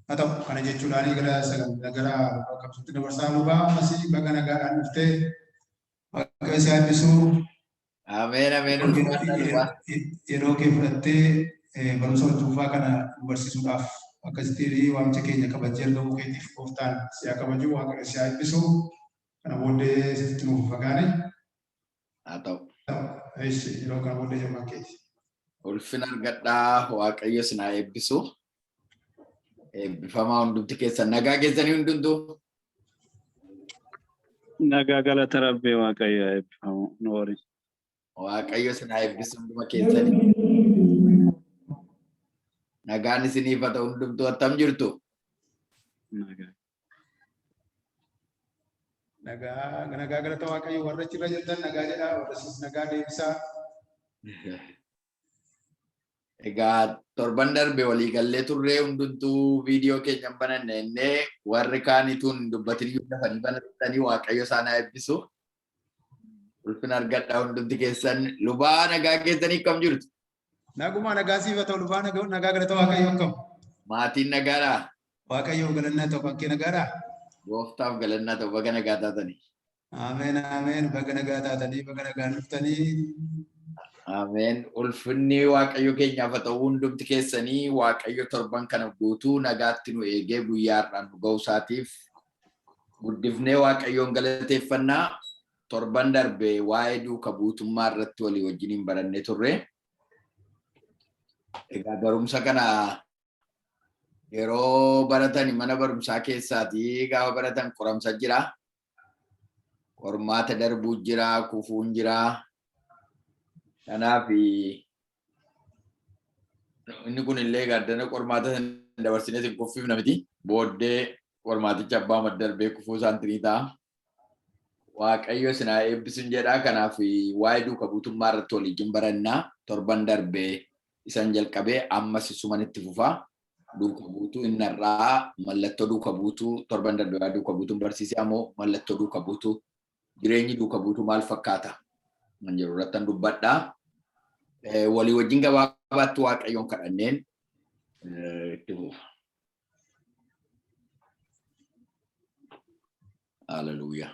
atau karena jechuudhaan gara qabsuutti dabarsaa nu ba'a masii baga nagaadhaan dhuftee bakka isaa eebbisuu Amen, amen. yeroo kee fudhattee barumsa tuufaa kana nu barsiisuudhaaf akkasitti waamicha keenya kabajee argamuu keetiif gooftaan siyaa kabajuu waaqa siyaa eebbisuu kana booddee sitti nuuf fagaane. Yeroo kana booddee jemmaa keeti. Ulfina argadhaa waaqayyo sinaa eebbisuu. Eebbifamaa hundumti keessan nagaa keessanii hundumtuu. Nagaa galata Rabbii waaqayyo eebbifamu noori. Waaqayyo sinaa eebbisu hunduma keessanii. Nagaan isiniif haa ta'u hundumtuu attam jirtu. Nagaa galata waaqayyo warra achirra jirtan nagaa jedhaa warra sis nagaa deebisaa. Egaa torban darbe walii gallee turree hundumtuu viidiyoo keenya banannee warri kaanituun dubbatanii dafanii banatanii waaqayyo isaan haa eebbisu. Ulfina argadhaa hundumti keessan lubaa nagaa keessanii akkam jirtu? Naguma nagaa siif haa ta'u lubaa nagaa galata waaqayyo akkam? Maatiin nagaadhaa? Waaqayyo galannaa ta'u bakkee nagaadhaa? Gooftaaf galannaa ta'u baga nagaa taatanii. Ameen ameen baga nagaa taatanii baga nagaan dhuftanii. Ameen. Ulfinni waaqayyo keenyaaf haa ta'u hundumti keessanii waaqayyo torban kana guutuu nagaatti nu eegee guyyaa har'aan nu ga'uusaatiif guddifnee waaqayyoon galateeffannaa. Torban darbe waa'ee duuka buutummaa irratti walii wajjiniin barannee turre. Egaa barumsa kana yeroo baratan mana barumsaa keessaatii gaafa baratan qoramsa jira. Qormaata darbuu jira, kufuun jira. Kanaaf inni kun illee gaaddana qormaata dabarsinee hin kuffiifna miti. Booddee qormaaticha abbaa maddarbee kufuu isaanii ta'a. Waaqayyo sinaa eebbisuun jedhaa. Kanaaf waa'ee duuka buutummaa irratti waliin barannaa. Torban darbee isan jalqabee ammas isumanitti fufaa. Duuka buutuu inni irraa mallattoo duuka buutuu torban darbee waa'ee duuka buutuun barsiisee ammoo mallattoo duuka buutuu jireenyi duuka buutuu maal fakkaata? Man jedhu irratti dubbadhaa. Walii wajjin gabaabaatti waaqayyoon kadhanneen itti fufa. Hallelujah.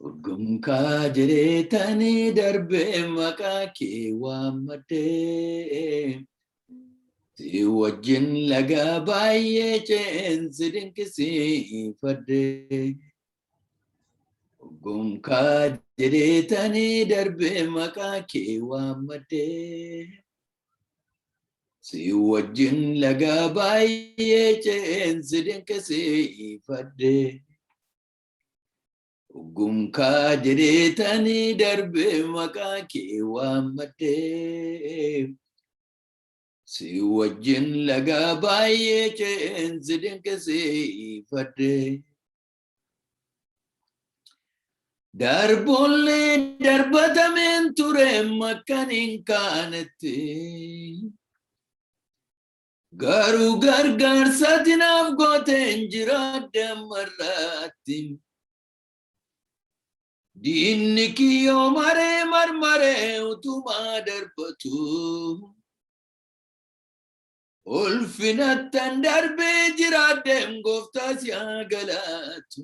Urgumkaa jireetanii darbee maqaa kee waammadhee si wajjin laga baay'ee ceensi dinqisiifadhee. Urgumkaa jireetanii darbee maqaa kee waammadhee si wajjin laga baay'ee ceensi dinqisiifadhee. Urgumkaa jireetanii darbee maqaa kee waammadhee si wajjin laga baay'ee ceensi dinqisiifadhee. Darboollee darbatameen ture makkan hin kaanetti garuu gargaarsaati naaf gooteen jiraadha marraatti. Diinni kiyyoo maree marmaree utumaa darbatu ulfinattan darbee jiraadheem gooftaa si haa galatu.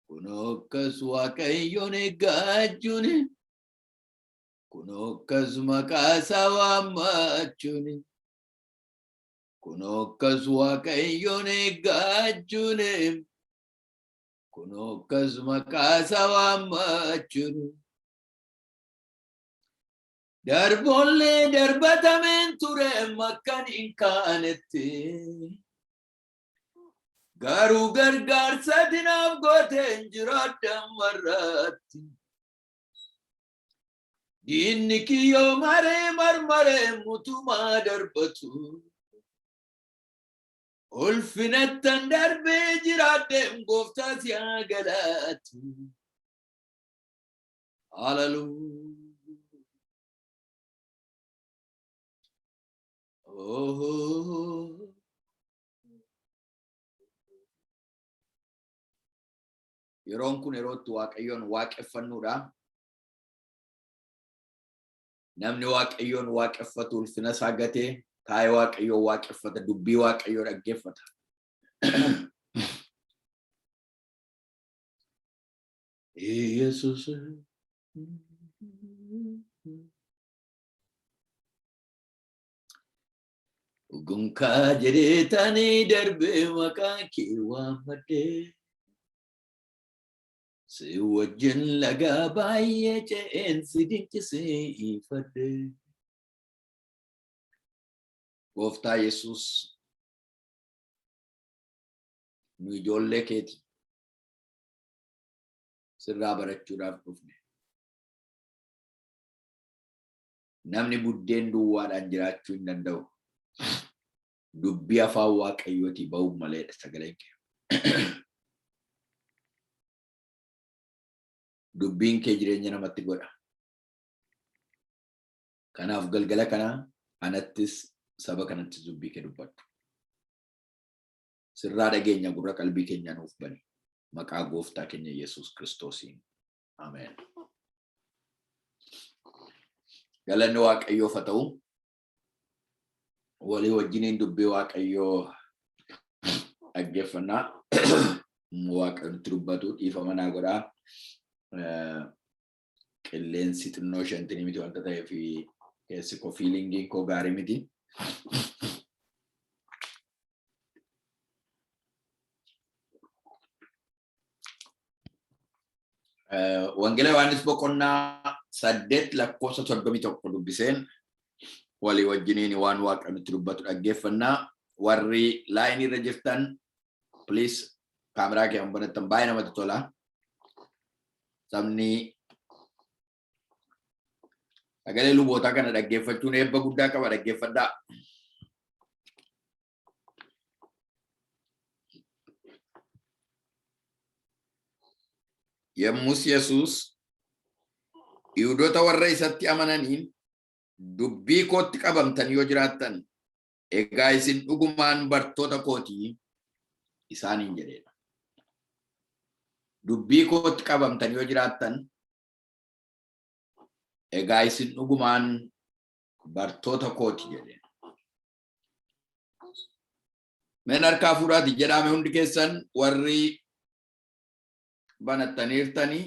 Kunoo akkas waaqayyoon eeggaachuun kunoo akkas maqaa isaa waammachuun kunoo akkas waaqayyoon eeggaachuun kunoo akkas maqaa isaa waammachuun. Darboollee darbatameen ture makkan hin kaanetti garuu gargaarsaati naaf gooteen jiraadha marraatti. Diinni kiyyoo maree marmaree utumaa darbatu ulfinattan darbee jiraadheem gooftaa si haa galatu. Hallelujah. Oh. yeroon kun yerootti waaqayyoon waaqeffannuudha. Namni waaqayyoon waaqeffatu ulfina isaa gatee taa'ee waaqayyoo waaqeffata, dubbii waaqayyoo dhaggeeffata. Yesus gunkaa jedheetanii darbee maqaa kee waammadhee si wajjin lagaa baay'ee ce'een si dinqisee ifadhee. Gooftaa Yesus nu ijoollee keeti sirraa barachuudhaaf dhufne. Namni buddeen duwwaadhaan jiraachuu hin danda'u. Dubbii afaan waaqayyootii ba'uu maleedha sagaleen kee. Dubbiin kee jireenya namatti godha. Kanaaf galgala kana anattis saba kanattis dubbii kee dubbadhu. Sirraa dhageenya gurra qalbii keenya nuuf bani. Maqaa gooftaa keenya Yesus Kiristoosiin. Ameen. Galanni waaqayyoof haa ta'u. Walii wajjiniin dubbii waaqayyoo dhaggeeffannaa. Waaqayyo nutti dubbatu dhiifama naa godhaa. Qilleensi xinnoo shantinii miti wanta ta'eef keessi koo fiilingiin koo gaarii miti. Wangeela Yohaannis boqonnaa 8:31 dubbiseen walii wajjiniin waan Waaqayyo nutti dubbatu dhaggeeffannaa. Warri laayinii irra jirtan please kaameraa kee banattan baay'ee namatti tola. Sabni sagalee lubootaa kana dhaggeeffachuun eebba guddaa qaba. Dhaggeeffadhaa. Yemmus Yesus Yihuudoota warra isatti amananiin dubbii kootti qabamtan yoo jiraattan egaa isin dhugumaan bartoota kootii isaaniin jedheedha. Dubbii kootti qabamtan yoo jiraattan egaa isin dhugumaan bartoota kootii jedheedha. Meen harkaa fuudhaati jedhame hundi keessan warri banattaniirtanii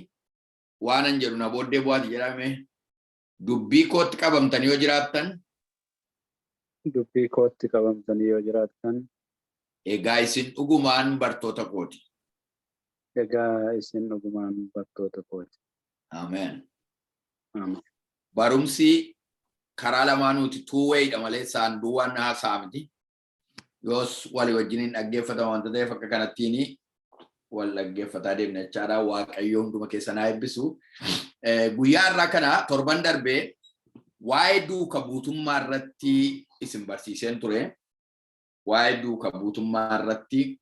waanan jedhu na booddee bu'aati jedhame. Dubbii kootti qabamtan yoo jiraattan dubbii kootti qabamtan yoo jiraattan egaa isin dhugumaan bartoota kooti. egaa isin dhugumaan bartoota kooti. Amen. Amen. Barumsi karaa lamaanuuti two-way dha malee saanduwwan haasaa miti. Yoos walii wajjiniin dhaggeeffatamu wanta ta'eef akka kanattiini wal dhaggeeffataa deemna jechaadha. Waaqayyo hunduma keessan haa eebbisu. Guyyaa irraa kana torban darbee waa'ee duuka buutummaa irratti isin barsiiseen ture. Waa'ee duuka buutummaa irratti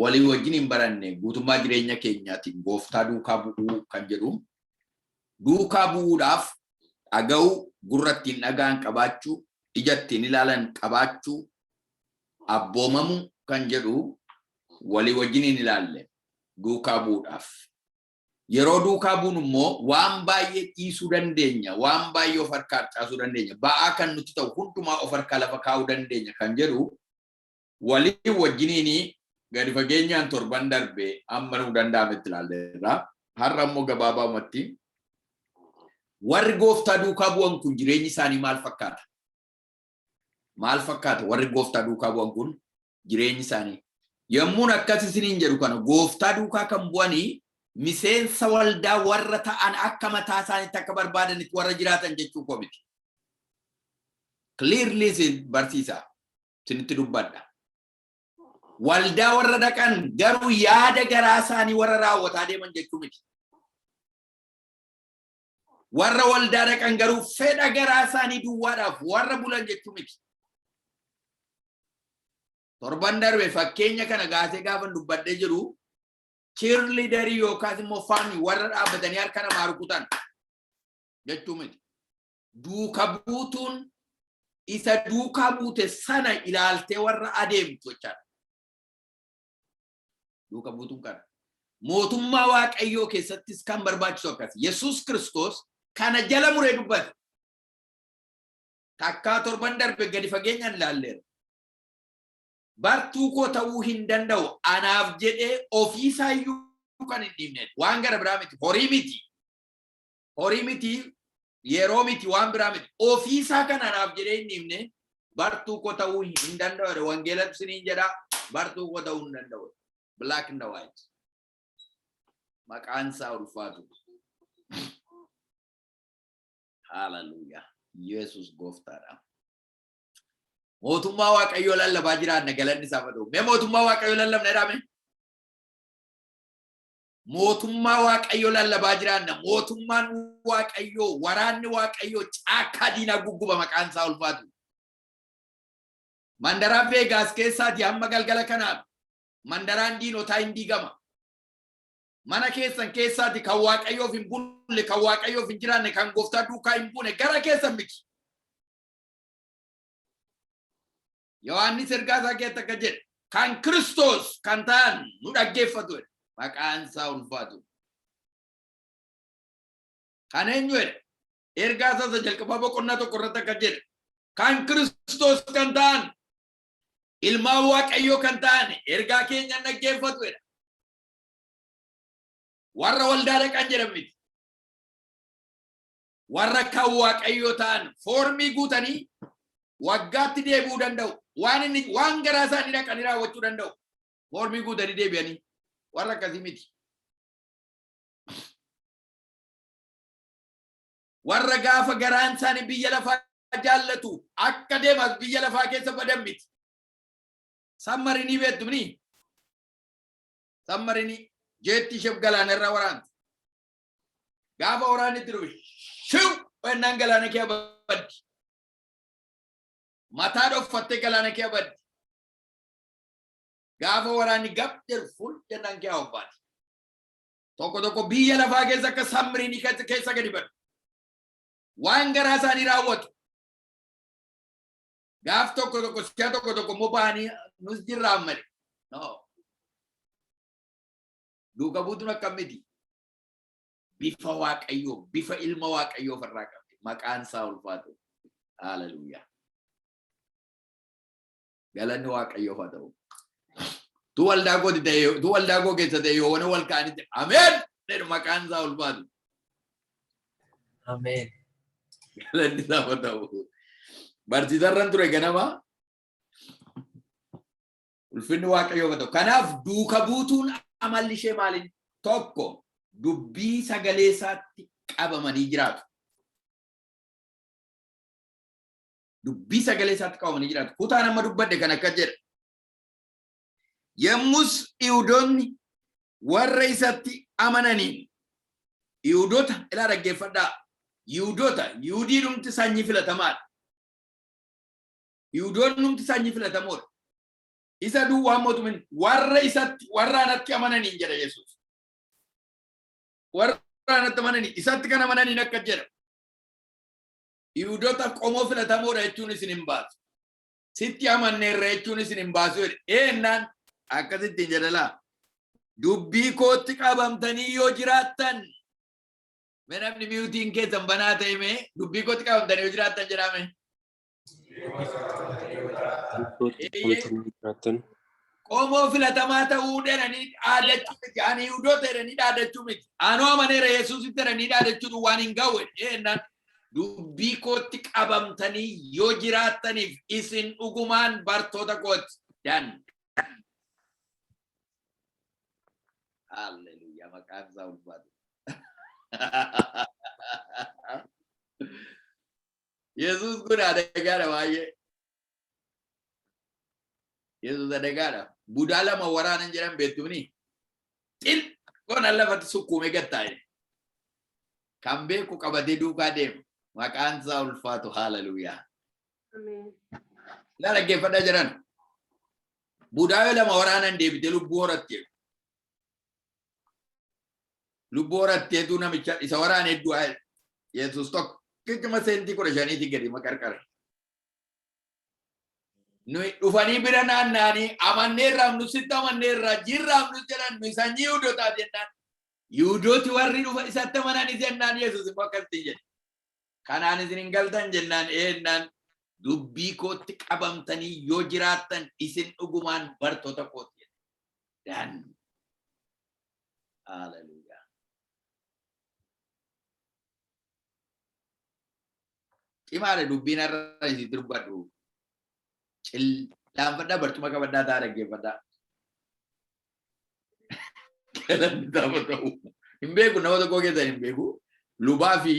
walii wajjiniin baranne guutummaa jireenya keenyaatiin gooftaa duukaa bu'uu kan jedhu. Duukaa bu'uudhaaf dhaga'uu, gurra ittiin dhaga'an qabaachuu, ija ittiin ilaalan qabaachuu, abboomamu kan jedhu walii wajjiniin ilaalle duukaa bu'uudhaaf. Yeroo duukaa bu'un immoo waan baay'ee dhiisuu dandeenya, waan baay'ee of harkaa caasuu dandeenya, ba'aa kan nuti ta'u hundumaa of harkaa lafa kaa'uu dandeenya kan jedhu walii wajjiniin gadi fageenyaan torban darbee amma nuu danda'ametti ilaalleerra. Har'a immoo gabaabaamatti warri gooftaa duukaa bu'an kun jireenyi isaanii maal fakkaata? Maal fakkaata warri gooftaa duukaa bu'an kun jireenyi isaanii? Yommuun akkas isiniin jedhu kana gooftaa duukaa kan bu'anii miseensa waldaa warra ta'an akka mataa isaaniitti akka barbaadanitti warra jiraatan jechuu koo miti. Clearly isin barsiisa. Isinitti dubbadha. Waldaa warra dhaqan garuu yaada garaa isaanii warra raawwataa deeman jechuu miti. Warra waldaa dhaqan garuu fedha garaa isaanii duwwaadhaaf warra bulan jechuu miti. Torban darbe fakkeenya kana gaasee gaafa dubbadhee jiru cheerleaderii yookaas immoo faanii warra dhaabbatanii harka namaa rukutan jechuu miti. Duuka buutuun isa duukaa buute sana ilaaltee warra adeemtu jechaadha. Duuka buutuun kana. mootummaa waaqayyoo keessattis kan barbaachisu akkas Yesuus Kiristoos kana jala muree dubbate takkaa torban darbe gadi fageenyaan ilaalleera bartuu koo ta'uu hin danda'u anaaf jedhee ofiisaayyuu kan hin dhiibne waan gara biraa miti horii miti yeroo miti waan biraa miti ofiisaa kan anaaf jedhee hin dhiibne bartuu koo ta'uu hin danda'u wangeelatu isiniin jedha bartuu koo ta'uu hin danda'u black and white maqaan isaa ulfaatu hallelujah Yesus gooftaadha mootummaa waaqayyoo lallabaa jiraanna galanni isaa fadhu mee mootummaa waaqayyoo lallabna jedhame mootummaa waaqayyoo lallabaa jiraanna mootummaan waaqayyoo waraanni waaqayyoo caakkaa diinaa gugguba maqaan isaa ulfaatu mandaraan Veegaas keessaati hamma galgala kanaaf mandaraan diinotaa hin diigama mana keessan keessaati kan waaqayyoof hin bulle kan waaqayyoof hin jiraanne kan gooftaa duukaa hin buune gara keessan miti Yohaannis ergaasaa keessatti akka jedhe kan Kiristoos kan ta'an nu dhaggeeffatu maqaan isaa ulfaatu kan eenyu ergaasaa isa jalqabaa boqonnaa tokko irratti akka jedhe kan Kiristoos kan ta'an ilmaan waaqayyoo kan ta'an ergaa keenya dhaggeeffatu warra waldaa dhaqan jedhan miti warra kan waaqayyoo ta'an foormii guutanii waggaatti deebi'uu danda'u waan garaa isaanii dhaqanii raawwachuu danda'u foormii guutanii deebi'anii warra akkasii miti warra gaafa garaan isaanii biyya lafaa jaallatu akka deemas biyya lafaa keessa badan miti sammarinii beektumni sammarinii jeetti ishee galaana irraa waraanti gaafa waraanni itti dhufe shiw wennaan galaana kee baddi mataa dhoffattee galaana kee baddi gaafa waraanni gab jedhu jennaan kee hawwaati tokko biyya lafaa keessa akka sammarinii keessa gadi badu waan garaa isaanii raawwatu gaaf tokko siya tokko mobanii nus jirraan mali no duuka buutuun akkamiti bifa waaqayyoo bifa ilma waaqayyoo farraa qabdi maqaan isaa ulfaatu haleluuyaa galanni waaqayyoo haa ta'u tu waldaa goo keessa ta'e yoo wana wal kaanitti ameen jedhu maqaan isaa ulfaatu ameen galanni isaa haa ta'u barsiisarran ture ganama ulfinni waaqayyoo haa ta'u kanaaf duuka buutuun amalli ishee maaliin tokko dubbii sagalee isaatti qabamanii jiraatu dubbii sagalee isaatti qabamanii jiraatu kutaan amma dubbadde kan akka jedha yemmus Yihuudoonni warra isatti amananiin Yihuudoota ilaa dhaggeeffadhaa Yihuudoota Yihuudii dhumti sanyii filatamaadha Yihuudoonni dhumti sanyii filatamoodha isa duwwaa mootumin warra anatti amananiin jedha Yesuus warra anatti amananii isatti kan amananiin akka jedha Yihuudoota qomoo filatamoodha jechuun isin hin baasu sitti amanneerra jechuun isin hin baasu eenyaan akkasitti jedhala dubbii kootti qabamtanii yoo jiraattan namni miyuutiin keessan banaa ta'e mee dubbii kootti qabamtanii yoo jiraattan jedhame qomoo filatamaa ta'uu dheeranii dhaadachuu miti ani Yihuudoota jedhanii dhaadachuu miti anoo amaneera Yesuusitti jedhanii dhaadachuu waan hin ga'u eenyaan dubbii kootti qabamtanii yoo jiraattaniif isin dhugumaan bartoota kooti dan hallelujah maqaan isaa ulfaatu Yesuus kun adagaadha baay'ee Yesuus adagaadha budaa lama waraanan jedhan beektumni xil konan lafatti sukkuume gattaa'e kan beeku qabatee duukaa deema maqaan isaa ulfaatu hallelujah la dhaggeeffadhaa jiran budaa lama waraanan deebite lubbuu horatte lubbuu horatteetu namicha isa waraan hedduu Yesuus tokkichuma sentii 15 gadi makarqare Noi dhufanii bira naanna'anii amanneerraaf nu sitti amanneerraa jirraaf nu jedhan nu sanyii Yihuudootaa jennaan. Yihuudooti warri dhufa isatti amananii jennaan Yesuus immoo akkasitti jedhe. Kanaan isin hin galtan jennaan eennaan dubbii kootti qabamtanii yoo jiraattan isin dhugumaan bartoota kooti jedhe. Dan. Hallelujah. Cimaadha dubbiin irra isin dubbadhu. Laanfadhaa barcuma qabadhaa ta'a dhaggeeffadhaa. Galanni ta'a ta'u. Hin beeku nama tokko keessan hin beeku. Lubaa fi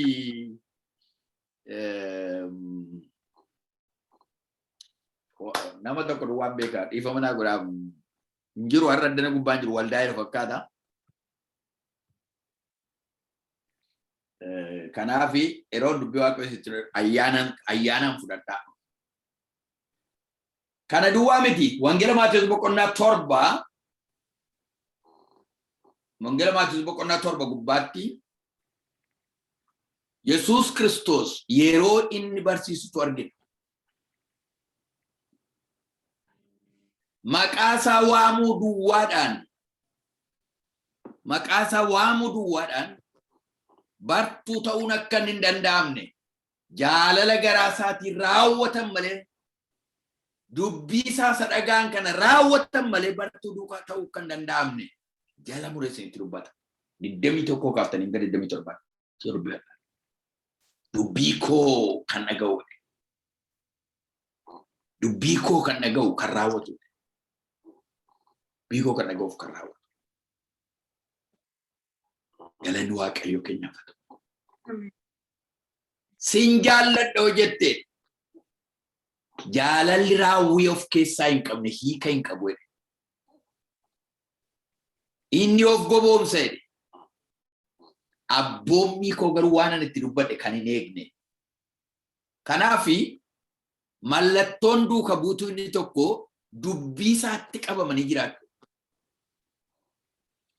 nama tokko waan beekaa dhiifama naa godhaa hin jiru har'a addana gubbaan jiru waldaa yeroo fakkaata. Kanaaf yeroo dubbii waaqayyooti ayyaanaan fudhadhaa. Kana duwwaa miti wangeela Maatiyos boqonnaa 7 wangeela Maatiyos boqonnaa 7 gubbaatti Yesuus Kiristoos yeroo inni barsiisutu argina. Maqaasaa waamuu duwwaadhaan bartuu ta'uun akka hin danda'amne jaalala garaa isaatiin raawwatan malee dubbii isaa sadhagaan kana raawwatan malee bartuu duukaa ta'uu kan danda'amne jala mureessanitti dubbata. 21 kaaftanii gara 27 dubbii koo kan dhaga'u dubbii koo kan dhaga'u kan raawwatu dubbii koo kan dhaga'uuf kan raawwatu galanni waaqayyo keenyaaf haa ta'u. Sin jaalladhoo jette jaalalli raawwii of keessaa hin qabne hiika hin qabu. Inni of goboomsa jedhe. Abboommii koo garuu waan ani itti dubbadhe kan hin eegne. Kanaafi mallattoon duuka buutuu inni tokko dubbii isaatti qabamanii jiraatu.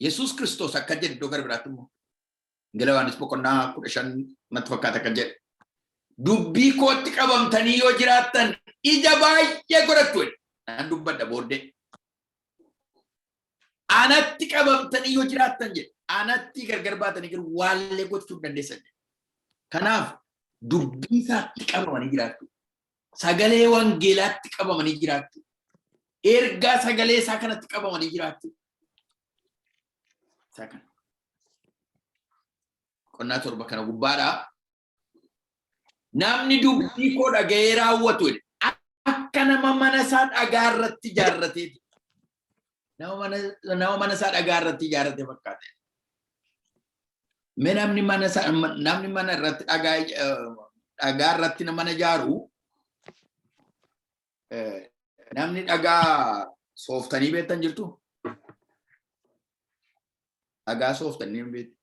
Yesuus Kiristoos akka jedhe iddoo gara biraatti immoo Yohaannis boqonnaa 15 natti fakkaata akka jedhe. Dubbii kootti qabamtanii yoo jiraattan ija baay'ee godhattu jedhe. Naan dubbadha booddee. Anatti qabamtanii yoo jiraattan jedhe. Anatti gargar baatanii garuu waallee gochuu dandeessan. Kanaaf dubbii isaatti qabamanii jiraattu. Sagalee wangeelaatti qabamanii jiraattu. Ergaa sagalee isaa kanatti qabamanii jiraattu. Sakan. Qonnaa 7 kana gubbaadhaa. Namni dubbii koo dhaga'ee raawwatu akka nama mana isaa dhagaa irratti ijaarrateeti. Nama mana isaa dhagaa irratti ijaarrate fakkaate. Namni mana irratti dhagaa irratti mana ijaaru namni dhagaa sooftanii beektan jirtu. Dhagaa sooftanii beektu.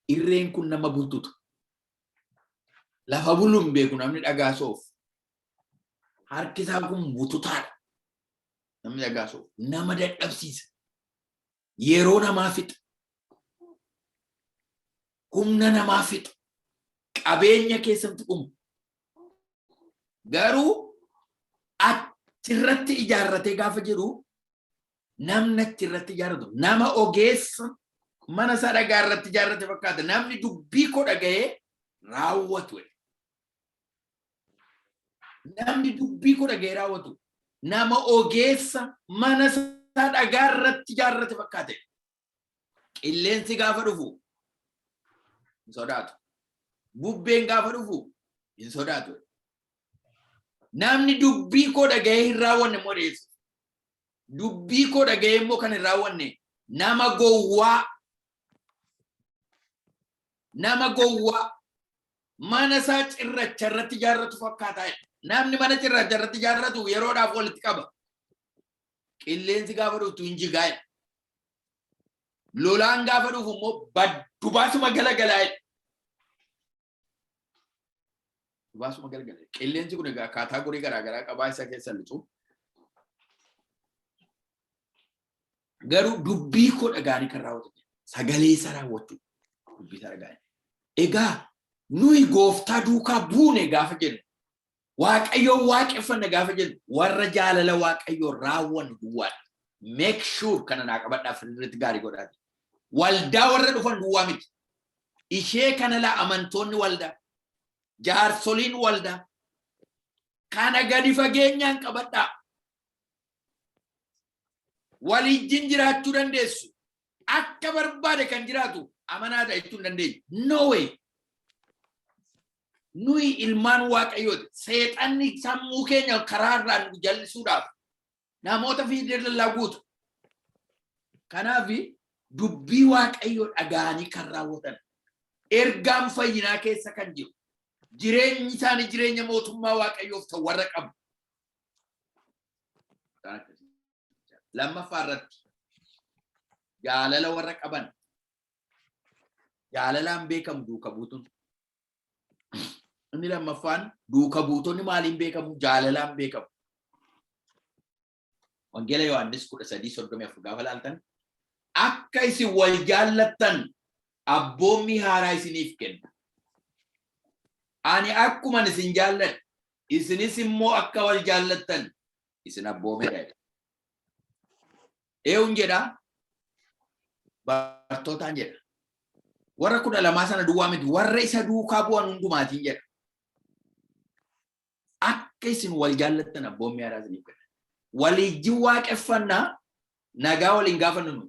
Irreen kun nama bultutu. Lafa buluun beeku namni dhagaa soof. Harki isaa kun bututaadha. Namni dhagaa soof. Nama dadhabsiisa. Yeroo namaa fixa. Humna namaa fixa. Qabeenya keessatti dhumu. Garuu achirratti ijaarratee gaafa jiru namni achirratti ijaarratu nama ogeessa mana isaa dhagaa irratti ijaarrate fakkaata. Namni dubbii koo dhaga'ee raawwatu. Namni dubbii koo dhaga'ee raawwatu nama ogeessa mana isaa dhagaa irratti ijaarrate fakkaate. Qilleensi gaafa dhufu hin sodaatu. Bubbeen gaafa dhufu hin sodaatu. Namni dubbii koo dhaga'ee hin raawwanne immoo deessa. Dubbii koo dhaga'ee immoo kan hin raawwanne nama gowwaa. Nama gowwaa mana isaa cirracha irratti ijaarratu fakkaata. Namni mana cirracha irratti ijaarratu yeroodhaaf walitti qaba. Qilleensi gaafa dhuftu hin jigaa. Lolaan gaafa dhufu immoo baddu baasuma galagala. Baasuma galagala. Qilleensi kun egaa kaataagorii garaagaraa qabaa isa keessa lixu. Garuu dubbii koo dhaga'anii kan raawwatu. Sagalee isaa raawwatu. Dubbii isaa dhaga'anii. Egaa nuyi gooftaa duukaa buune gaafa jennu waaqayyo waaqeffanna gaafa jedhu warra jaalala waaqayyo raawwan duwwaa make sure kana naa qabadhaaf irratti gaarii godhaati waldaa warra dhufan duwwaa miti ishee kana la amantoonni waldaa jaarsoliin waldaa kana gadi fageenyaan qabadhaa walijjin jiraachuu dandeessu akka barbaade kan jiraatu amanaadha jechuun dandeenya no way nuyi ilmaan waaqayyooti seexanni sammuu keenya karaarraan jallisuudhaaf namoota fiidee laguutu kanaaf dubbii waaqayyoo dhagaanii kan raawwatan ergaan fayyinaa keessa kan jiru jireenyi isaanii jireenya mootummaa waaqayyoof ta'u warra qabu lammaffaa irratti jaalala warra qaban jaalalaan beekamu duuka buutuun inni lammaffaan duuka buutonni maaliin beekamu jaalalaan beekamu wangeela Yohaannis 13:34 gaafa laaltan akka isin wal jaallattan abboommi haaraa isiniif kenna ani akkuma isin jaalladhe isinis immoo akka wal jaallattan isin abboomeedha eewun jedha bartootaan jedha warra 12 sana duwwaa miti warra isa duukaa bu'an hundumaatiin jedha akka isin wal jaallattan abboommi haaraa isiniif kenna walijjin waaqeffannaa nagaa waliin gaafannu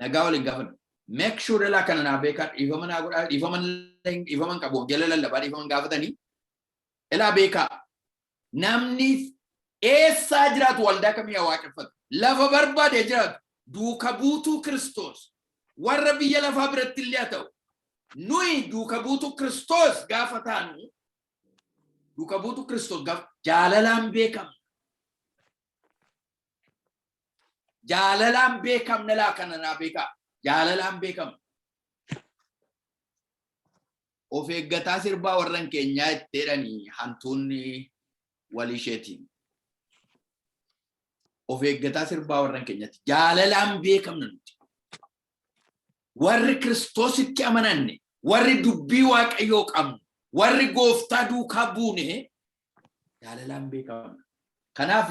nagaa waliin gaafannu make sure la kana naa beekaa dhiifama naa godhaa dhiifaman qabu jala lallabaa dhiifaman gaafatanii ilaa beekaa namni eessaa jiraatu waldaa kamii waaqeffatu lafa barbaade jiraatu duuka buutuu Kiristoos warra biyya lafaa biratti illee haa ta'u nuyi duuka buutuu Kiristoos gaafa taanu duuka buutuu Kiristoos gaafa jaalalaan beekamna laa kana naa beekaa jaalalaan beekamu of eeggataa sirbaa warran keenyaa itti jedhanii hantuunni walii isheetiin of eeggataa sirbaa warran keenyaatti jaalalaan beekamna nuti warri Kiristoositti amananne warri dubbii waaqayyoo qabnu warri gooftaa duukaa buune jaalalaan beekamna kanaaf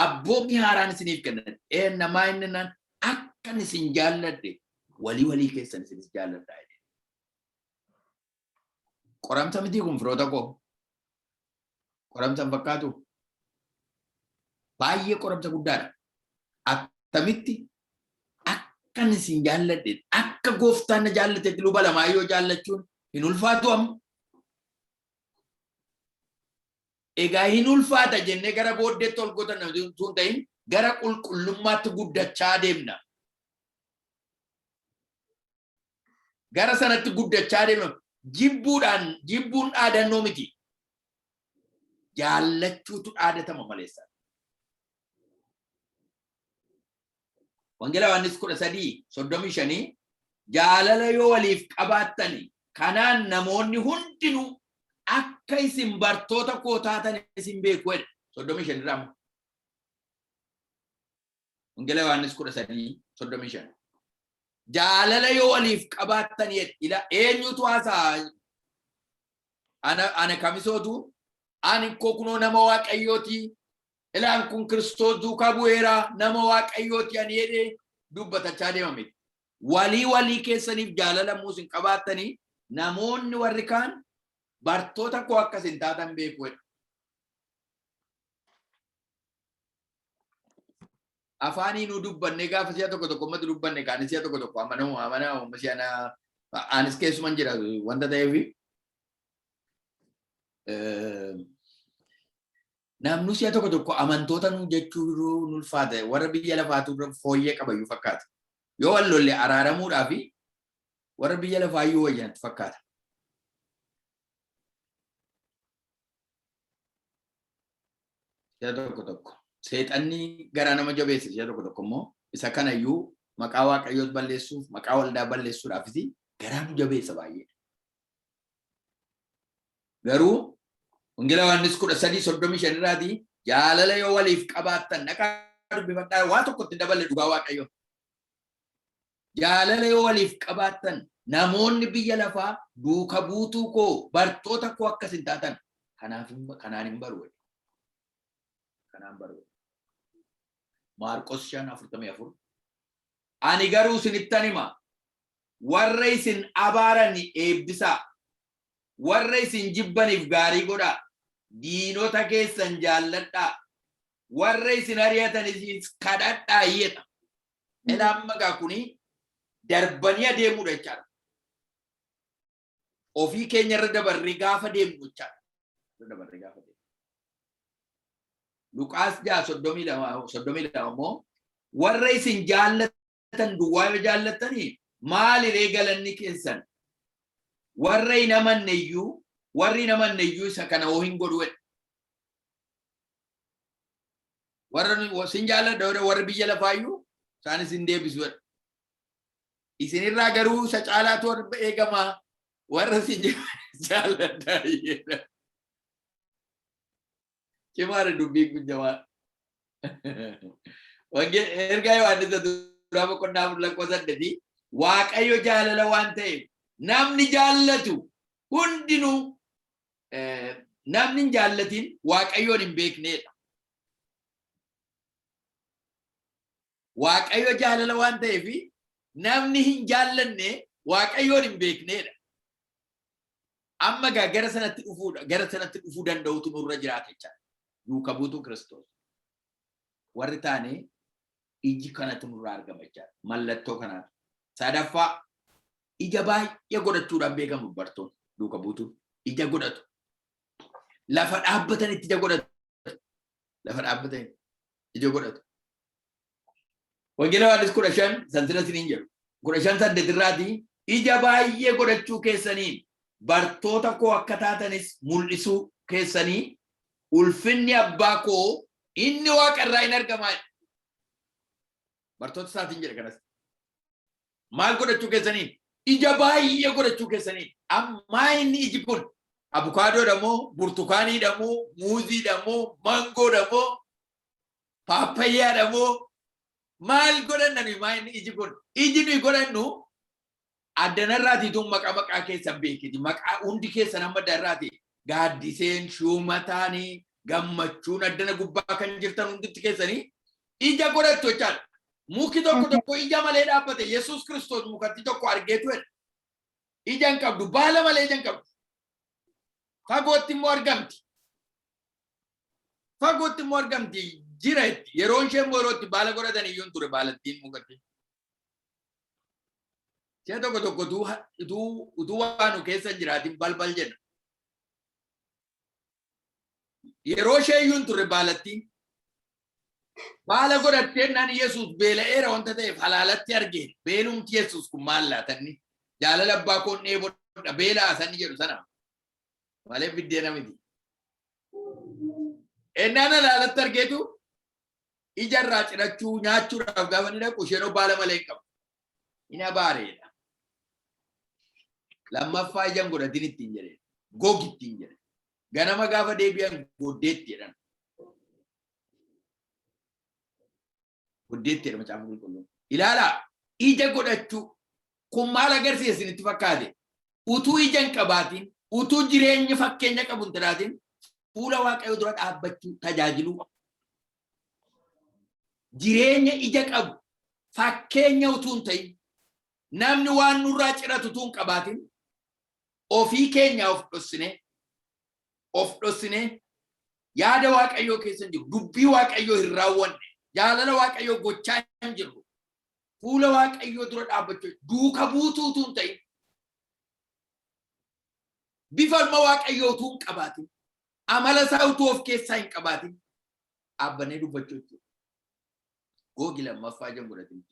abboommi haaraan isiniif kennan namaa inni naan akkan isin jaalladhe walii keessan isinis jaalladhaa jedhe qoramsa miti kun firoota koo qoramsa hin fakkaatu baay'ee qoramsa guddaadha attamitti akkan isin jaalladhe akka gooftaan na jaallatetti luba lamaayyoo jaallachuun hin ulfaatu amma egaa hin ulfaata jennee gara booddeetti ol gotan tun ta'in gara qulqullummaatti guddachaa deemna gara sanatti guddachaa deemna jibbuun dhaadannoo miti jaallachuutu dhaadatama maleessa wangeela Yohaannis 13:35 jaalala yoo waliif qabaattani kanaan namoonni hundinuu akka isin bartoota koo taatan isin beeku jedha 35 irraa wangeela Yohaannis 13:35 jaalala yoo waliif qabaattan jedha eenyutu haasaa ana kamisootu ani kunoo nama waaqayyooti ilaan kun Kiristoos duukaa bu'eera nama waaqayyooti ani jedhee dubbatachaa deemame walii keessaniif jaalala muusin qabaattanii namoonni warri kaan bartoota koo akkasin taatan beeku jedha afaanii nu dubbanne gaafa si'a tokko mati dubbanne kaan si'a tokko amanamu si'ana anis keessuman jira wanta ta'eef namnu si'a tokko amantoota nu jechuu ulfaata warra biyya lafaatu fooyyee qabayyuu fakkaata yoo wal lolle araaramuudhaaf warra biyya lafaayyuu wayyanatti fakkaata si'a tokko seexanni garaa nama jabeessa si'a tokko immoo isa kanayyuu maqaa waaqayyoos balleessuuf maqaa waldaa balleessuudhaafis garaa nu jabeessa baay'ee garuu wangeela Yohaannis 13:35 irraati jaalala yoo waliif qabaattan dhaqaa dubbifadhaa waa tokkotti daballe dhugaa waaqayyo jaalala yoo waliif qabaattan namoonni biyya lafaa duuka buutuu koo bartoota koo akkas hin taatan kanaan hin baru. Kanaan baru. Maarqos 5:44. Ani garuu isinittan hima warra isin abaaran eebbisaa warra isin jibbaniif gaarii godhaa diinota keessan jaalladhaa warra isin ari'atanis kadhadhaa jedha. Amma gaa kuni darbanii adeemudha jechaadha. Ofii keenya irra dabarree gaafa deemnu jechaadha. Luqaas 6:32 immoo warra isin jaallatan duwwaa yoo jaallatanii maaliree galanni keessan warra hin amanne iyyuu isa kana hoo hin godhu. Warra isin jaalladha warra biyya lafaayyuu isaanis hin deebisu. Isinirraa garuu isa caalaatu eegamaa warra isin jaalladhaa jedha. Cimaadha dubbiin kun jamaa. Ergaa Yohaannis duraa boqonnaa 4:8 Waaqayyo jaalala waan ta'eef namni jaallatu hundinuu namni hin jaallatin Waaqayyoon hin beeknedha. Waaqayyo jaalala waan ta'eef namni hin jaallanne Waaqayyoon hin beeknedha. Amma gara sanatti dhufuu danda'utu nurra jiraata jechaadha. Duuka buutuu Kiristoos. Warri taane iji kanatu nurraa argama jechaadha. Mallattoo kanaatu. Sadaffaa ija baay'ee godhachuudhaan beekamu bartoonni duuka buutuun. Ija godhatu. Lafa dhaabbatanitti ija godhatu. Lafa dhaabbatanitti ija godhatu. Wangeela Yohaannis 15 sansila siniin jedhu. 15:8 irraatii ija baay'ee godhachuu keessanii bartoota koo akka taatanis mul'isuu keessanii ulfinni abbaa koo inni waaqa irraa hin argamaa. Bartoota isaatiin jedhe kanas. Maal godhachuu keessanii? Ija baay'ee godhachuu keessanii. Ammaa inni iji kun abukaadoodha moo burtukaaniidha moo muuziidha moo mangoodha moo paapayyaadha moo maal godhannu maa inni iji kun? Iji nuyi godhannu addanarraatiituun maqaa keessan beekiti. Maqaa hundi keessan amma darraati. Gaaddiseen shuumataanii gammachuun addana gubbaa kan jirtan hunditti keessanii ija godhattu jechaadha. Muki tokko ija malee dhaabbate Yesuus Kiristoos mukatti tokko argeetu jedha. Ija hin qabdu baala malee ija hin qabdu. Fagootti immoo argamti. Jira itti yeroo isheen yerootti baala godhatan iyyuu hin ture baalattiin mukatti. Ishee tokko utuu waanu keessa jiraatin balbal jedha. Yeroo ishee iyyuu hin ture baalattiin. Baala godhattee naan Yesuus beela'eera wanta ta'eef halaalatti argee beelumti Yesuus kun maal laatanni jaalala abbaa koon dheebodha beelaa sanni jedhu sana malee biddeena miti. Ennaan halaalatti argeetu ijarraa cirachuu nyaachuudhaaf gaafa ni dhaqu isheenoo baala malee hin qabu. Ina baareedha. Lammaffaa ijaan godhatin ittiin jedhee gogi ittiin jedhe. Ganama gaafa deebi'an goddeetti jedhan. Goddeetti jedha macaafa qulqulluun. Ilaalaa ija godhachuu kun maal agarsiisa isinitti fakkaate? Utuu ija hin qabaatin, utuu jireenya fakkeenya qabu hin jiraatin fuula Waaqayyoo dura dhaabbachuu tajaajiluu. Jireenya ija qabu fakkeenya utuu hin ta'in namni waan nurraa ciratu utuu hin qabaatin ofii keenya of dhossine yaada Waaqayyoo keessa hin jiru dubbii Waaqayyoo hin raawwanne jaalala Waaqayyoo gochaa hin jirru fuula Waaqayyoo dura dhaabbachuu duuka buutuu utuu hin ta'in bifa Waaqayyoo utuu hin qabaatin amala isaa utuu of keessaa hin qabaatin dhaabbannee dubbachuu jechuudha. Gogi lammaffaa ijaan godhatin.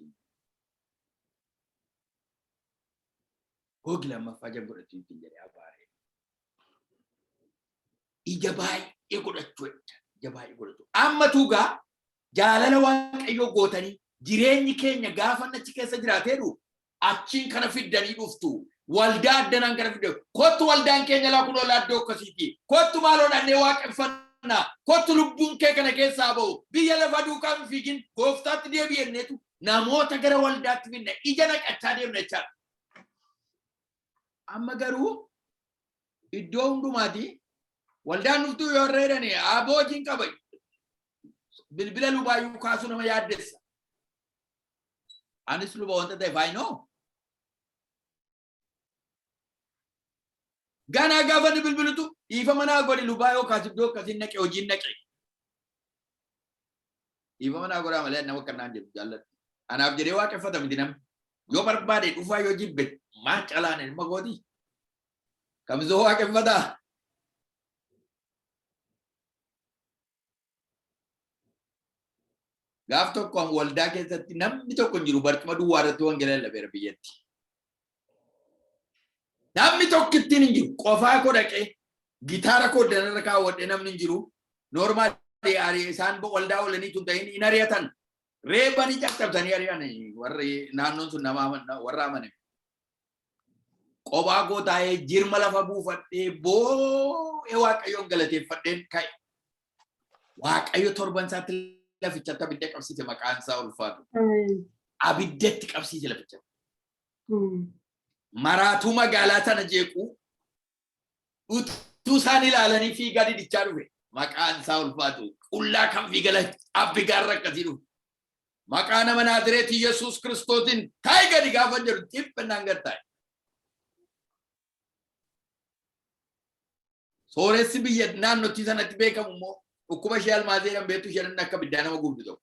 Gogi lammaffaa ijaan godhatin jedhee abaaree. Ija baay'ee godhachuu jecha. Ija baay'ee godhachuu. Amma tuugaa jaalala Waaqayyoo gootanii jireenyi keenya gaafa achi keessa jiraateedhu achiin kana fiddanii dhuftu. Waldaa addanaan kana fiddanii. Kottu waldaan keenya laa kunoo laaddoo akkasiiti. Kottu maaloo dhannee waaqeffannaa. Kottu lubbuun kee kana keessaa ba'u. Biyya lafa duukaa hin fiigin gooftaatti deebi'enneetu namoota gara waldaatti finna ija naqachaa deemna jechaadha. amma garuu iddoo hundumaati waldaan dhuftuu yoo reedani abootiin qaba bilbila lubaayyuu kaasuu nama yaaddessa anis luba wanta ta'e faayinoo ganaa gaafa ni bilbilitu dhiifa manaa godhi lubaa yoo kaasif doo akkasiin naqe hojiin naqe dhiifa manaa godhaa malee nama kannaan jedhu jaalladhu anaaf jedhee waaqeffata miti namni yoo barbaade dhufaa yoo jibbe maan calaan ilma gootii kamizoo waaqeffataa gaaf tokko waldaa keessatti namni tokko hin jiru barcuma duwwaa irratti wangeela lallabeera biyyatti. Namni tokko ittiin hin jiru qofaa koo dhaqee gitaara koo danarra kaawwadhee namni hin jiru noormaali isaan waldaa oolanii tun ta'in hin ari'atan reebanii caccabsanii ari'an warri naannoon sun nama warra amane. Qophaa koo taa'ee jirma lafa buufadhee boo'ee waaqayyoon galateeffadheen ka'e. Waaqayyo torban isaatti lafichatti abidda qabsiise maqaan isaa ulfaatu. Abiddatti qabsiise lafichatti. Maraatuu magaalaa sana jeequu utuu isaan ilaalanii fiigaa didichaa dhufe maqaan isaa ulfaatu. Qullaa kan fiigala abbigaarra akkasii dhufe. Maqaa nama Naazreeti Yesuus Kiristoosin taa'e gadi gaafa jedhu xibbannaan gad taa'e. Sooressi biyya naannootti sanatti beekamu immoo dhukkuba ishee almaazee kan beektu isheen akka biddaa nama gubdu ta'u.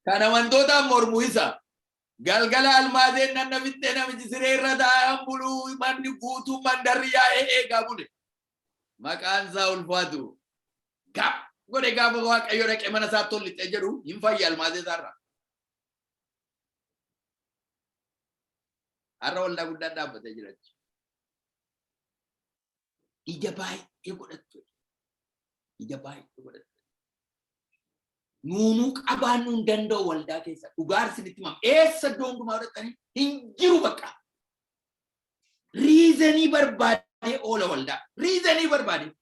Kan amantootaan mormuu isa galgala almaazeen nanna bittee namichi siree irra taa'an buluu manni guutuu mandarri yaa'ee eegaa bule. Maqaan isaa ulfaatu. Godhe gaafa waaqayyo dhaqee mana isaatti ol lixee jedhu hin fayya almaazee isaarraa. Har'a waldaa guddaa dhaabbatee jira. Ija baay'ee godhattu. Ija baay'ee godhattu. Nuunuu qabaannuu hin danda'u waldaa keessa. Dhugaarsi itti himama. Eessa iddoo hundumaa godhatanii hin jiru bakka. Riizanii barbaadee oola waldaa. Riizanii barbaadee.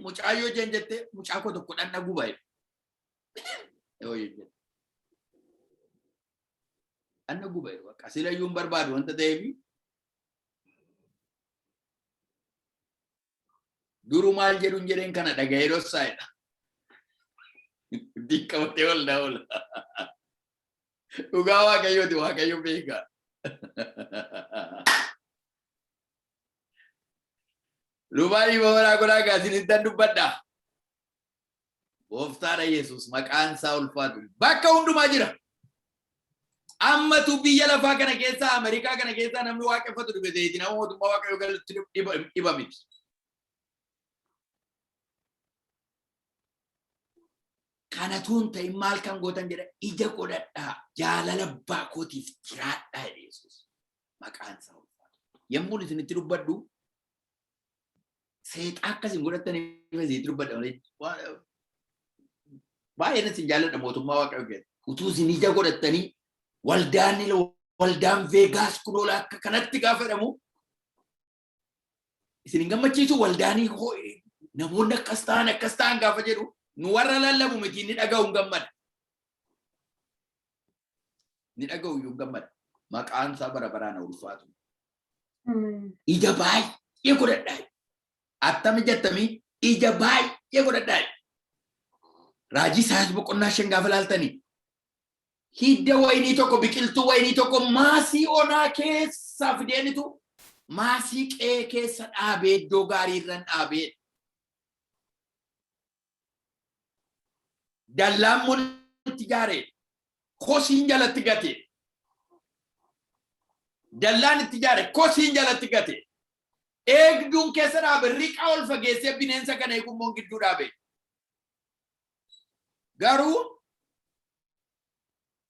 Mucaayyoo jeen jettee mucaa koo tokko dhanna gubaa'e. Dhanna gubaa'e bakka. Silayyuun barbaadu wanta ta'eef duru maal jedhuun jedheen kana dhaga'ee dhossaa'edha. Diqqabatee waldaa oola. Dhugaa waaqayyooti waaqayyo beeka. Lubaanii babalaa godhaa gaasinitti dubbadha. Gooftaadha Yesuus maqaan isaa ulfaatu. Bakka hundumaa jira. Ammatu biyya lafaa kana keessaa Ameerikaa kana keessaa namni waaqeffatu dhubeeteeti nama mootummaa waaqayyoo galatti dhiba miti. Kanatuun ta'in maal kan gootan jedha ija godhadhaa jaalala abbaa kootiif jiraadhaa Yesuus maqaan isaa ulfaatu. Yommuu isinitti dubbadhu seexaa akkasiin godhattaniif isinitti dubbadha malee baay'een isin jaalladha mootummaa waaqayyoo keessatti. Utuu isin ija godhattanii waldaan Veegaas kunoolaa akka kanatti gaafa jedhamu isin hin gammachiisu waldaanii namoonni akkas ta'an gaafa jedhu nu warra lallabu miti ni dhaga'u hin gammada. Ni dhaga'u hin gammada. Maqaan isaa bara baraan ulfaatu. Ija baay'ee godhadhaa. Attami jettamii ija baay'ee godhadhaa. Raajii Isaayyaas boqonnaa 5 gaafa laaltanii hidda waynii tokko biqiltuu waynii tokko maasii onaa keessaa fideenitu maasii qe'ee keessa dhaabee iddoo gaarii irraan dhaabee dallaan itti ijaaree kosiin jalatti gate dallaan itti ijaare kosiin jalatti gate eegduun keessa dhaabe riqaa ol fageessee bineensa kana eegummoon gidduu dhaabe garuu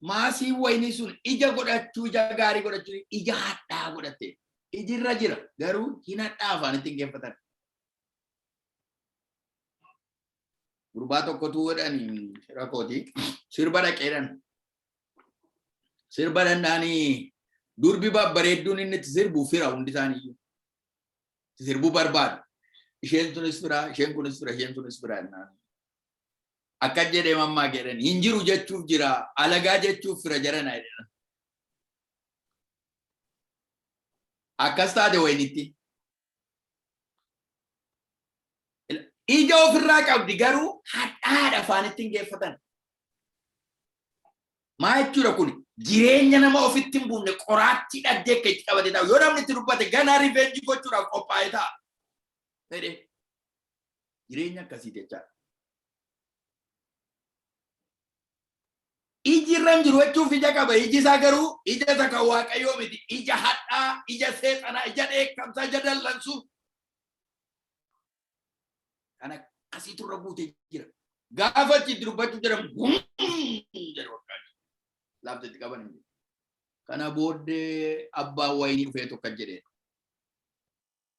maasii waynii sun ija godhachuu ija gaarii godhachuu ija hadhaa godhatte ijirra jira garuu hin hadhaa afaan ittiin geeffatan. Gurbaa tokkotu godhanii rakooti sirba dhaqeedhan sirba danda'anii durbi babbareedduun inni itti sirbu fira hundi isaaniiyyuu sirbuu barbaadu isheen sunis fira isheen kunis fira isheen sunis fira jennaan akka jedhee mammaa jedhan hin jiru jechuuf jira alagaa jechuuf fira jarana jedhan akkas taate wayinitti ija ofirraa qabdi garuu hadhaadha afaanitti hin geeffatan maa jechuudha kun jireenya nama ofitti hin buufne qoraattii dhaddee akka itti qabate ta'a yoo namni itti dubbate ganaa rifeenji gochuudhaaf qophaa'e ta'a fedhe jireenya akkasii jechaadha. Iji irraan jiru jechuuf ija qaba iji isaa garuu ija isa kan waaqayyoo miti ija hadhaa ija seexanaa ija dheekkamsaa ija dallansuu kan akkasiitu irra guutee jira gaafa achi dubbachuu jedhamu jedhu laaftetti qaban kana booddee abbaan wayinii dhufee tokko jedhee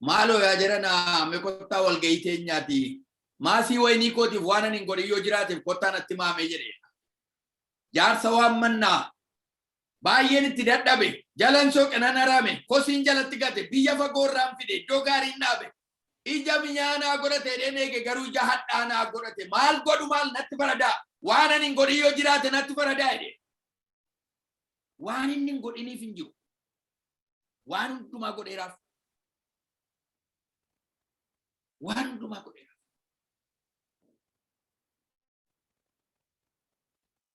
maaloo yaa jedhana meekottaa walgahii teenyaati maasii wayinii kootiif waan ani hin godhin yoo jiraateef kottaa natti maamee jedhee jaarsa waan mannaa baay'een itti dadhabe jalan sooqenan arame kosiin jalatti gate biyya fagoo irraan fide iddoo gaariin dhaabe ija minyaanaa godhate dheneege garuu ija hadhaanaa godhate maal godhu maal natti faradaa waan ani hin godhin yoo jiraate natti faradaa jedhe waan inni hin godhiniif hin jiru waan hundumaa godheeraaf waan hundumaa godheeraaf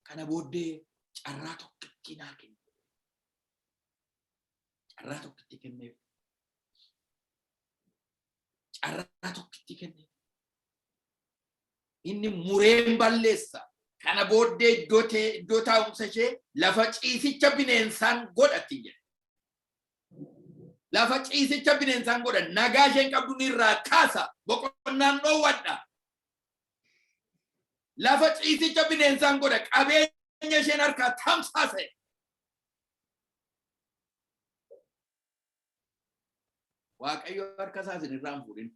kana booddee carraa tokkitti naa kenne carraa tokkitti kenneef carraa tokkitti kenneef inni mureen balleessa kana booddee iddoo taa'umsa ishee lafa ciisicha bineensaan godhatti jedhe lafa ciisicha bineensaan godhan nagaa isheen qabdu irraa kaasa boqonnaan dhoowwadha lafa ciisicha bineensaan godha qabeenya isheen harkaa tamsaase waaqayyo harka isaatiin irraan fuudhin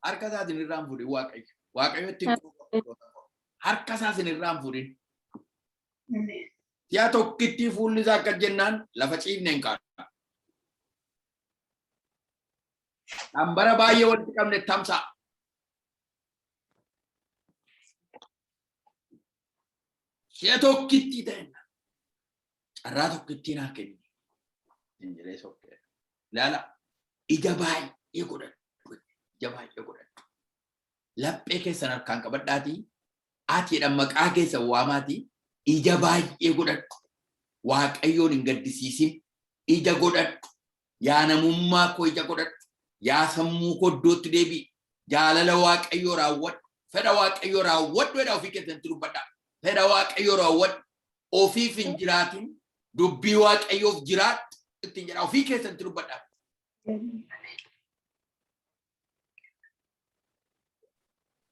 harka isaatiin irraan fuudhin waaqayyo itti harka isaatiin irraan fuudhin si'a tokkitti fuulli isaa akka jennaan lafa ciifneen kaadha hambara baay'ee walitti qabne tamsa'a si'a tokkitti ta'enna carraa tokkitti naa kenni hin jedhee sokkee laala ija baay'ee godhadhu laphee keessan harkaan qabadhaatii atiidhaan maqaa keessa waamaatii ija baay'ee godhadhu waaqayyoon hin gaddisiisin ija godhadhu yaa namummaa koo ija godhadhu yaa sammuu koo iddootti deebi'i jaalala waaqayyoo raawwadhu fedha waaqayyoo raawwadhu jedha ofii keessatti dubbadhaa fedha waaqayyoo raawwadhu ofiif hin jiraatin dubbii waaqayyoof jiraadhu ittiin jedha ofii keessatti dubbadhaa.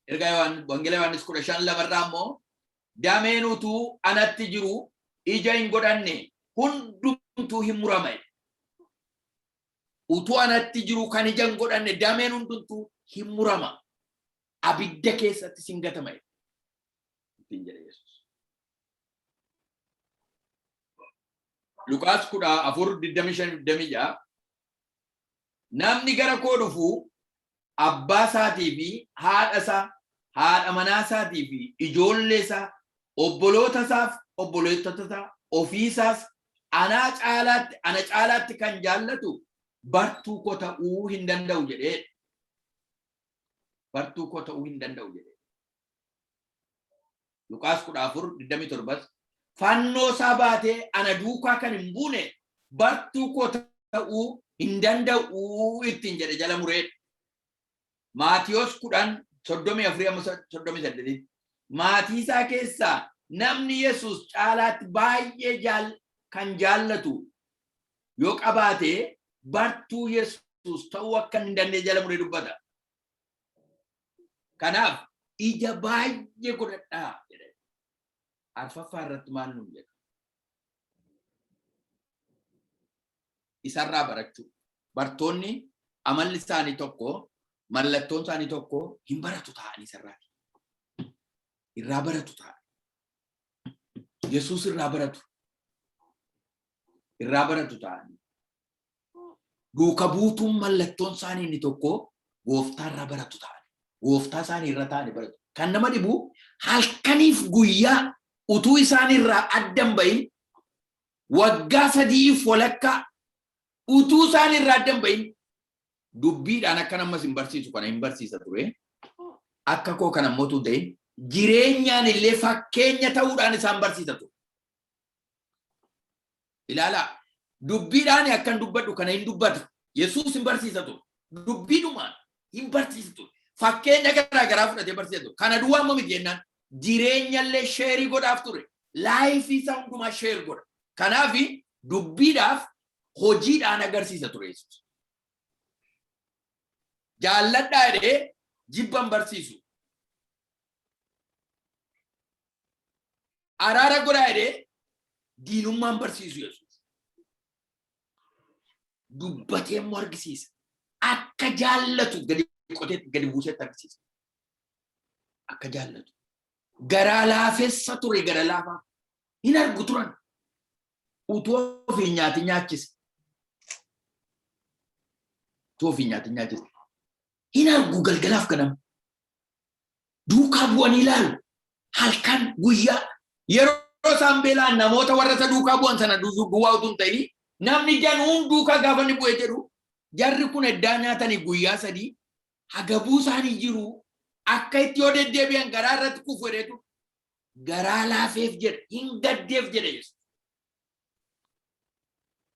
Ergaa Wangeela Yohaannis 15:2 immoo dameen utuu anatti jiru ija hin godhanne hundumtuu hin murama. Utuu anatti jiru kan ija hin godhanne dameen hundumtuu hin murama. Abidda keessatti sin gatama. Ittiin jedhe Yesuus. Luqaas 14:25 namni gara koo dhufu abbaa isaatii fi haadha isaa haadha manaa isaatii fi ijoollee isaa obboloota isaaf obboleettota isaa ofii isaas ana caalaatti kan jaallatu bartuu koo ta'uu hin danda'u jedhee bartuu koo ta'uu hin danda'u jedhee Luqaas 14:27 fannoo isaa baatee ana duukaa kan hin buune bartuu koo ta'uu hin danda'u ittiin jedhe jala muree Maatiyos 10:34-38 maatii isaa keessaa namni Yesuus caalaatti baay'ee kan jaallatu yoo qabaate bartuu Yesuus ta'uu akka hin dandeenye jala muree dubbata. Kanaaf ija baay'ee godhadhaa jedhe. Arfaffaa irratti maal nuun jedha? Isarraa barachuu. Bartoonni amalli isaanii tokko mallattoon isaanii tokko hin baratu ta'anii isarraati. Irraa baratu ta'an. Yesuus irraa baratu. Irraa baratu ta'anii. Duuka buutuun mallattoon isaanii inni tokko gooftaa irraa baratu ta'an. Gooftaa isaanii irra ta'anii baratu. kan nama dhibu halkaniif guyyaa utuu isaanirraa addan bahin waggaa 3 walakkaa utuu isaanirraa addan bahin dubbiidhaan akka namas hin barsiisu kana hin barsiisa ture akka koo kana mootu ta'e jireenyaan illee fakkeenya ta'uudhaan isaan barsiisa ture. Ilaala dubbiidhaan akkan dubbadhu kana hin dubbatu Yesuus hin barsiisa ture dubbiidhumaan hin barsiisa ture fakkeenya garaagaraa fudhatee barsiisa ture kana duwwaa amma miti jennaan jireenyallee sheerii godhaaf ture laayifii isaa hundumaa sheer godha kanaaf dubbiidhaaf hojiidhaan agarsiisa ture Yesuus. Jaalladhaa jedhee jibban barsiisu. Araara godhaa jedhee diinummaan barsiisu Yesuus. Dubbatee immoo argisiisa. Akka jaallatu gadi qotee gadi buusetti argisiisa. Akka jaallatu. Garaa laafessa ture gara laafaa. Hin argu turan. Utuu ofii nyaati nyaachise. Utuu ofii nyaati nyaachise. Hin argu galgalaaf ganama. Duukaa bu'anii ilaalu. Halkan guyyaa yeroo isaan beelaan namoota warra isa duukaa bu'an sana duwwaa utuu hin ta'in namni januun duukaa gaafa inni bu'ee jedhu jarri kun eddaa nyaatanii guyyaa 3 hagabuu isaanii jiru akka itti yoo deddeebi'an garaa irratti kufu jedhetu garaa laafeef jedha hin gaddeef jedha Yesuus.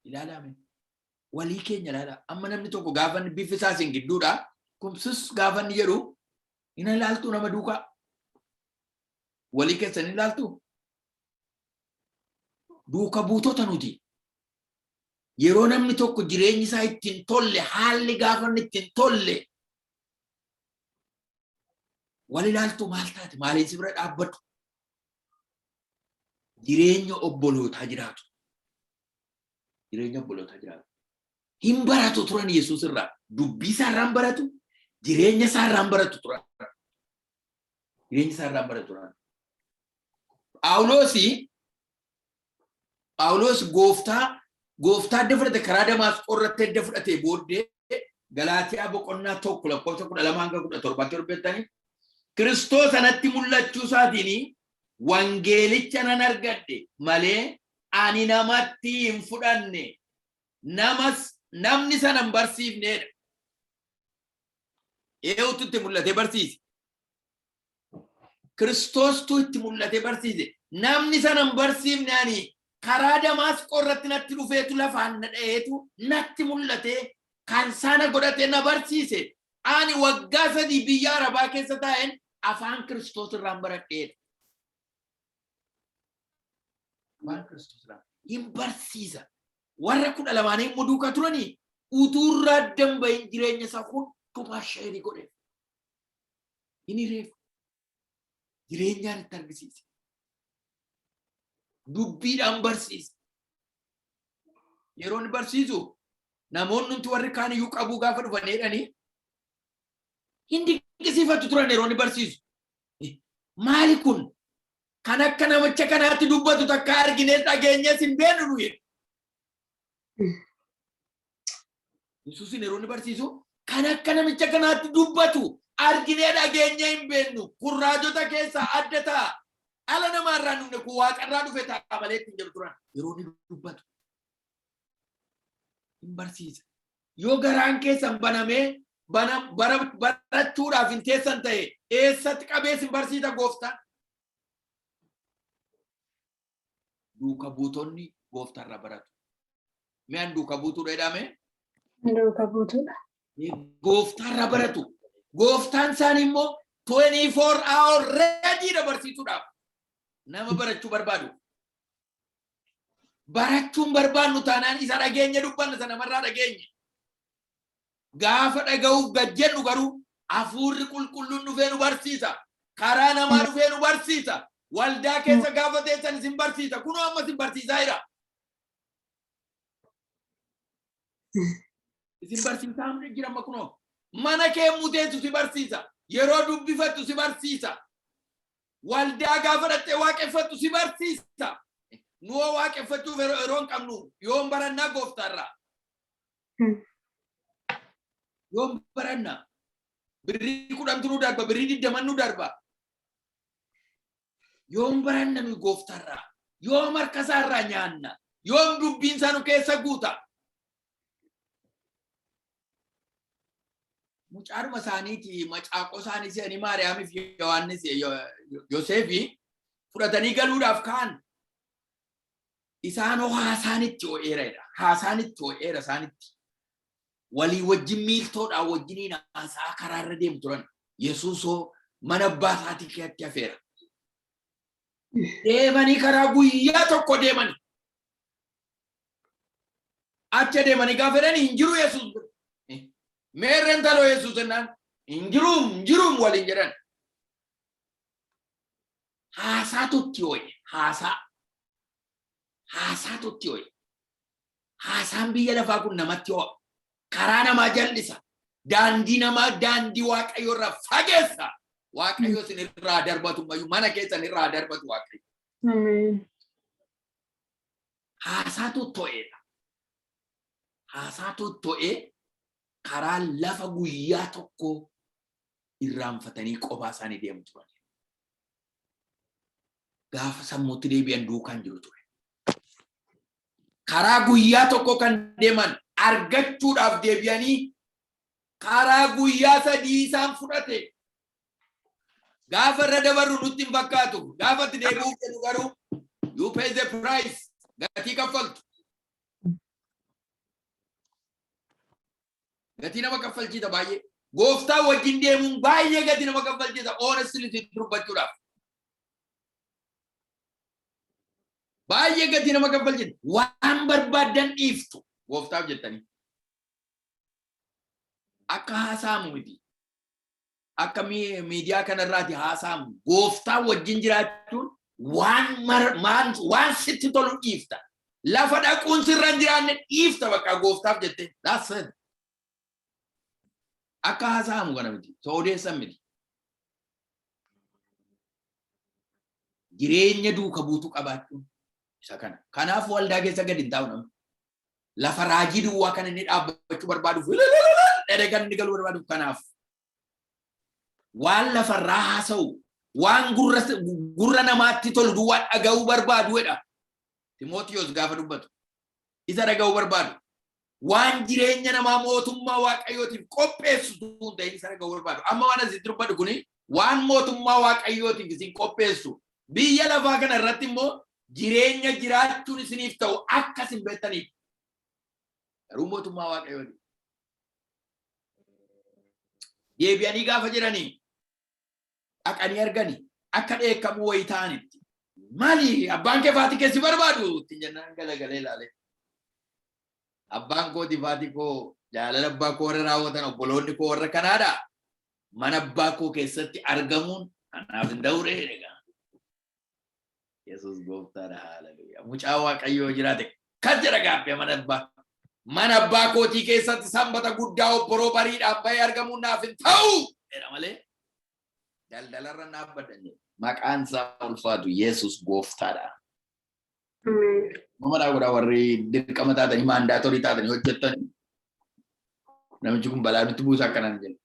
Ilaalame walii keenya ilaala amma namni tokko gaafa inni bifa isaa isin gidduudha kumsus gaafa inni jedhu ina ilaaltu nama duukaa walii keessan ilaaltu duuka buutota nuti yeroo namni tokko jireenyi isaa ittiin tolle haalli gaafa inni ittiin tolle wal ilaaltu maal taate maaliin si bira dhaabbatu jireenya obbolootaa jiraatu hin baratu turan Yesuus irraa dubbii isaa irraan baratu jireenya isaa irraan baratu turan Phaawulos gooftaa adda fudhate karaa Damaasqoo irratti adda fudhate booddee Galaatiyaa boqonnaa 1:12-17 torbettanii Kiristoos anatti mul'achuu isaatiin wangeelicha nan argadhe malee ani namatti hin fudhanne namni sana hin barsiifnedha. Eenyutu itti mul'ate barsiise? Kiristoostu itti mul'ate barsiise. Namni sana hin barsiifne ani karaa Damaasqoo irratti natti dhufeetu lafaan na dha'eetu natti mul'ate kan sana godhate na barsiise. Ani waggaa 3 biyya Arabaa keessa taa'een afaan Kiristoos irraan baradheedha. Afaan Kiristoos irraan hin barsiisa. Warra 12 immoo duukaa turanii utuu irraa addan bahin jireenya isaa hundumaa sheerii godhe. Inni reefu jireenyaan itti argisiise. Dubbiidhaan barsiisa. Yeroo inni barsiisu namoonni nuti warri kaan iyyuu qabuu gaafa dhufan jedhanii hin dinqisiifatu turan yeroo inni barsiisu. Maali kun kan akka namicha kanaatti dubbatu takka arginee dhageenyees hin beeknu nuyi. Yesuusin yeroo inni barsiisu kan akka namicha kanaatti dubbatu arginee dhageenyee hin beeknu kun raajota keessaa adda ta'a. Ala namarraa nune kun waaqarraa dhufe ta'a malee ittiin jedhu turan yeroo inni dubbatu. Hin barsiisa. Yoo garaan keessan banamee barachuudhaaf hin teessan ta'e eessatti qabees hin barsiisa gooftaan. Duuka buutonni gooftaarraa baratu. Mi'aan duuka buutuudha jedhame? Duuka buutuudha. Gooftaarraa baratu. Gooftaan isaanii immoo 24 hour readiidha barsiisuudhaaf. Nama barachuu barbaadu. Barachuun barbaannu taanaan isa dhageenya dubbanna sana namarraa dhageenye. Gaafa dhaga'uuf gajjennu garuu hafuurri qulqulluun dhufee nu barsiisa. Karaa namaa dhufee nu barsiisa. Waldaa keessa gaafa teessan isin barsiisa. Kunoo amma isin barsiisaa jira. Isin barsiisaa amma jira amma kunoo. Mana kee muteessu si barsiisa. Yeroo dubbifattu si barsiisa. Waldaa gaafa dhattee waaqeffattu si barsiisa. Nuwa waaqeffachuuf yeroo hin qabnu yoon barannaa gooftaarraa. Yoon barannaa birrii 10 nu darba birrii 20 nu darba yoom baranna nu gooftarraa yoom harkasaarraa nyaanna yoom dubbiin isaa nu keessa guuta mucaaruma isaaniiti macaaqoo isaanii se'anii Maariyaamiif Yohaannis Yoosefi fudhatanii galuudhaaf kaan isaan haasaanitti oo'eeradha haasaanitti oo'eera isaanitti walii wajjin miiltoodhaa wajjiniin haasaa karaarra deemu turan Yesuusoo mana abbaa isaatii keessatti hafeera deemanii karaa guyyaa tokko deemanii acha deemanii gaafa jedhanii hin jiru Yesuus meerren taloo Yesuus ennaan hin jiruum waliin jedhan haasaatutti oo'e haasaatutti oo'e haasaan biyya lafaa kun namatti oo'a karaa namaa jal'isa daandii namaa daandii Waaqayyo irraa fageessa Waaqayyo isin irraa darbatu mayyuu mana keessan irraa darbatu Waaqayyo haasaatu to'ee karaa lafa guyyaa tokko irraanfatanii qophaa isaanii deemu turan gaafa sammuutti deebi'an duukaan jiru ture karaa guyyaa tokko kan deeman argachuudhaaf deebi'anii karaa guyyaa 3 isaan fudhate gaafa irra dabarru nutti hin fakkaatu gaafa itti deebi'uuf jedhu garuu you pay the price gatii kaffaltu gatii nama kaffalchiisa baay'ee gooftaa wajjin deemuun baay'ee gatii nama kaffalchiisa honestly dubbachuudhaaf baay'ee gatii nama kaffalchiisa waan barbaadan dhiiftu gooftaaf jettanii akka haasaamu miti akka miidiyaa kanarraati haasaamu gooftaa wajjin jiraachuun waan sitti tolu dhiifta lafa dhaquun sirra hin jiraanne dhiifta bakka gooftaaf jettee that's it akka haasaamu kana miti soodeessan miti jireenya duuka buutu qabaachuun isa kana kanaaf waldaa keessa gadi hin taa'u namni lafa raajii duwwaa kan inni dhaabbachuu barbaaduuf dhedheegan inni galuu barbaaduuf kanaaf waan lafarraa haasa'u waan gurra namaatti tolu duwwaa dhaga'uu barbaadudha Timootiyos gaafa dubbatu isa dhaga'uu barbaadu waan jireenya namaa mootummaa Waaqayyootiif qopheessu ta'e isa dhaga'uu barbaadu amma waan asitti dubbatu kuni waan mootummaa Waaqayyootiif isin qopheessu biyya lafaa kana irratti immoo jireenya jiraachuun isiniif ta'u akka isin beektaniif garuu mootummaa Waaqayyootiif deebi'anii gaafa jedhanii dhaqanii arganii akka dheekkamuu wayii ta'anitti maali abbaan kee faatii keessi barbaadu ittiin jennaan galagalee ilaalee abbaan kooti faatii koo jaalala abbaa koo warra raawwatan obboloonni koo warra kanaadha mana abbaa koo keessatti argamuun anaaf hin ta'u egaa Yesuus gooftaadha haleluuyaa mucaa Waaqayyoo jiraate kan jedha gaaffii mana abbaa kootii keessatti sanbata guddaa obboroo bariidhaan bahee argamuun naaf hin ta'u jedha malee daldalarra naaf baddanne maqaan isaa ulfaatu Yesuus gooftaadha. Nama godhaa warri dirqama taatanii maandaatorii taatanii hojjettan namichi kun balaa nutti buusa akkanaan jedhu.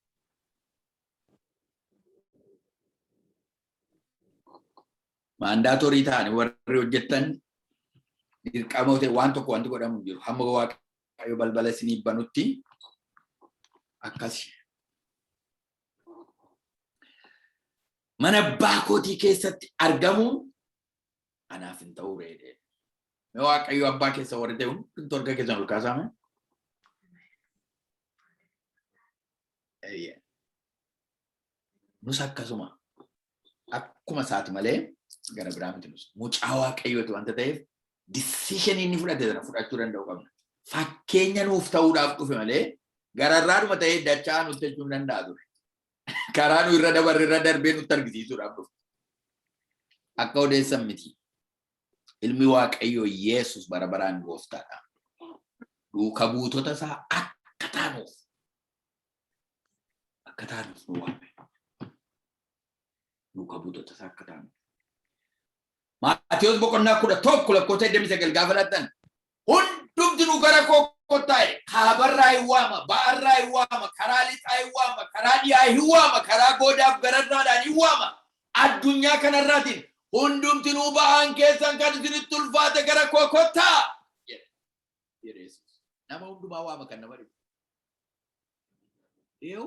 Maandaatorii taa'anii warri hojjettan dirqama ta'e waan tokko wanti godhamu jiru hamma Waaqayyo balbala isinii banutti akkasi. Mana abbaa kootii keessatti argamuun anaaf hin ta'u reedee. Mee Waaqayyo abbaa keessa warri ta'e hundi torga keessan ol kaasame. Nus akkasuma akkuma isaati malee gara biraa miti nus mucaa Waaqayyooti wanta ta'eef decision inni fudhate sana fudhachuu danda'u qabna. Fakkeenya nuuf ta'uudhaaf dhufe malee gararraadhuma ta'ee dachaa nutti jechuu hin danda'a ture. Karaa nu irra dabarre irra darbee nutti argisiisuudhaaf dhufe. Akka odeessan miti. Ilmi Waaqayyoo Yesuus bara baraan gooftaadha. Duuka buutota isaa akka taanuuf nu waame. Duuka buutota isaa akka taanuuf. Maatiyos boqonnaa 11 lakkoofsa 29 gaafa laattan hundumti nu gara koo kottaa'e kaabarraa hin waama ba'arraa hin waama karaa lixaa hin waama karaa dhiyaa hin waama karaa goodaaf gararraadhaan hin waama addunyaa kanarraatiin hundumtinuu ba'aan keessan kan isinitti ulfaate gara koo kottaa jedhe Yesuus. Nama hundumaa waama kan nama dhibu.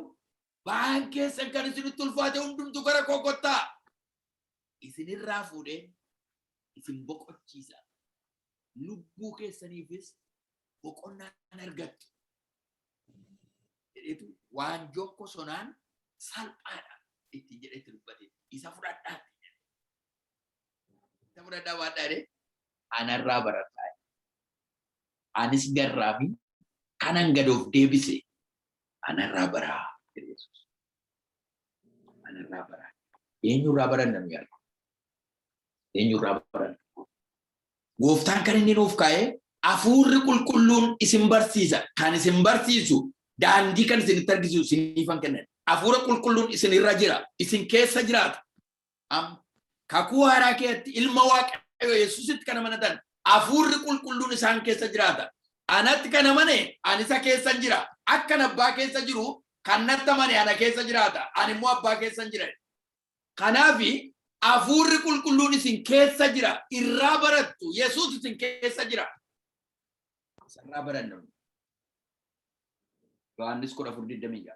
Ba'aan keessan kan isinitti ulfaate hundumtu gara koo kottaa. Isinirraa fuudhee isin boqochiisa. Lubbuu keessaniifis boqonnaan argattu. Jedhetu waan jokko sonaan salphaadha itti jedhetti dubbate. Isa fudhadhaatti. Isa fudhadhaa waan dhaadhe anarraa barataa. Anis garraafi kanan gadoof deebise anarraa baraa. Anarraa baraa. Eenyurraa baran namni yaadu? Eenyurraa baran? Gooftaan kan inni nuuf kaa'e hafuurri qulqulluun isin barsiisa. Kan isin barsiisu daandii kan isinitti argisiisu isiniifan kennan. Hafuura qulqulluun isin irra jira. Isin keessa jiraata. Kakuu haaraa keessatti ilma Waaqayyoo Yesuusitti kan amanatan hafuurri qulqulluun isaan keessa jiraata. Anatti kan amane ani isa keessa jira. Akka abbaa keessa jiru kan natti amane ana keessa jiraata. Ani immoo abbaa keessa jira. Kanaafi hafuurri qulqulluun isin keessa jira. Irraa barattu. Yesuus isin keessa jira. Irraa barannu. Yohaannis 4:20.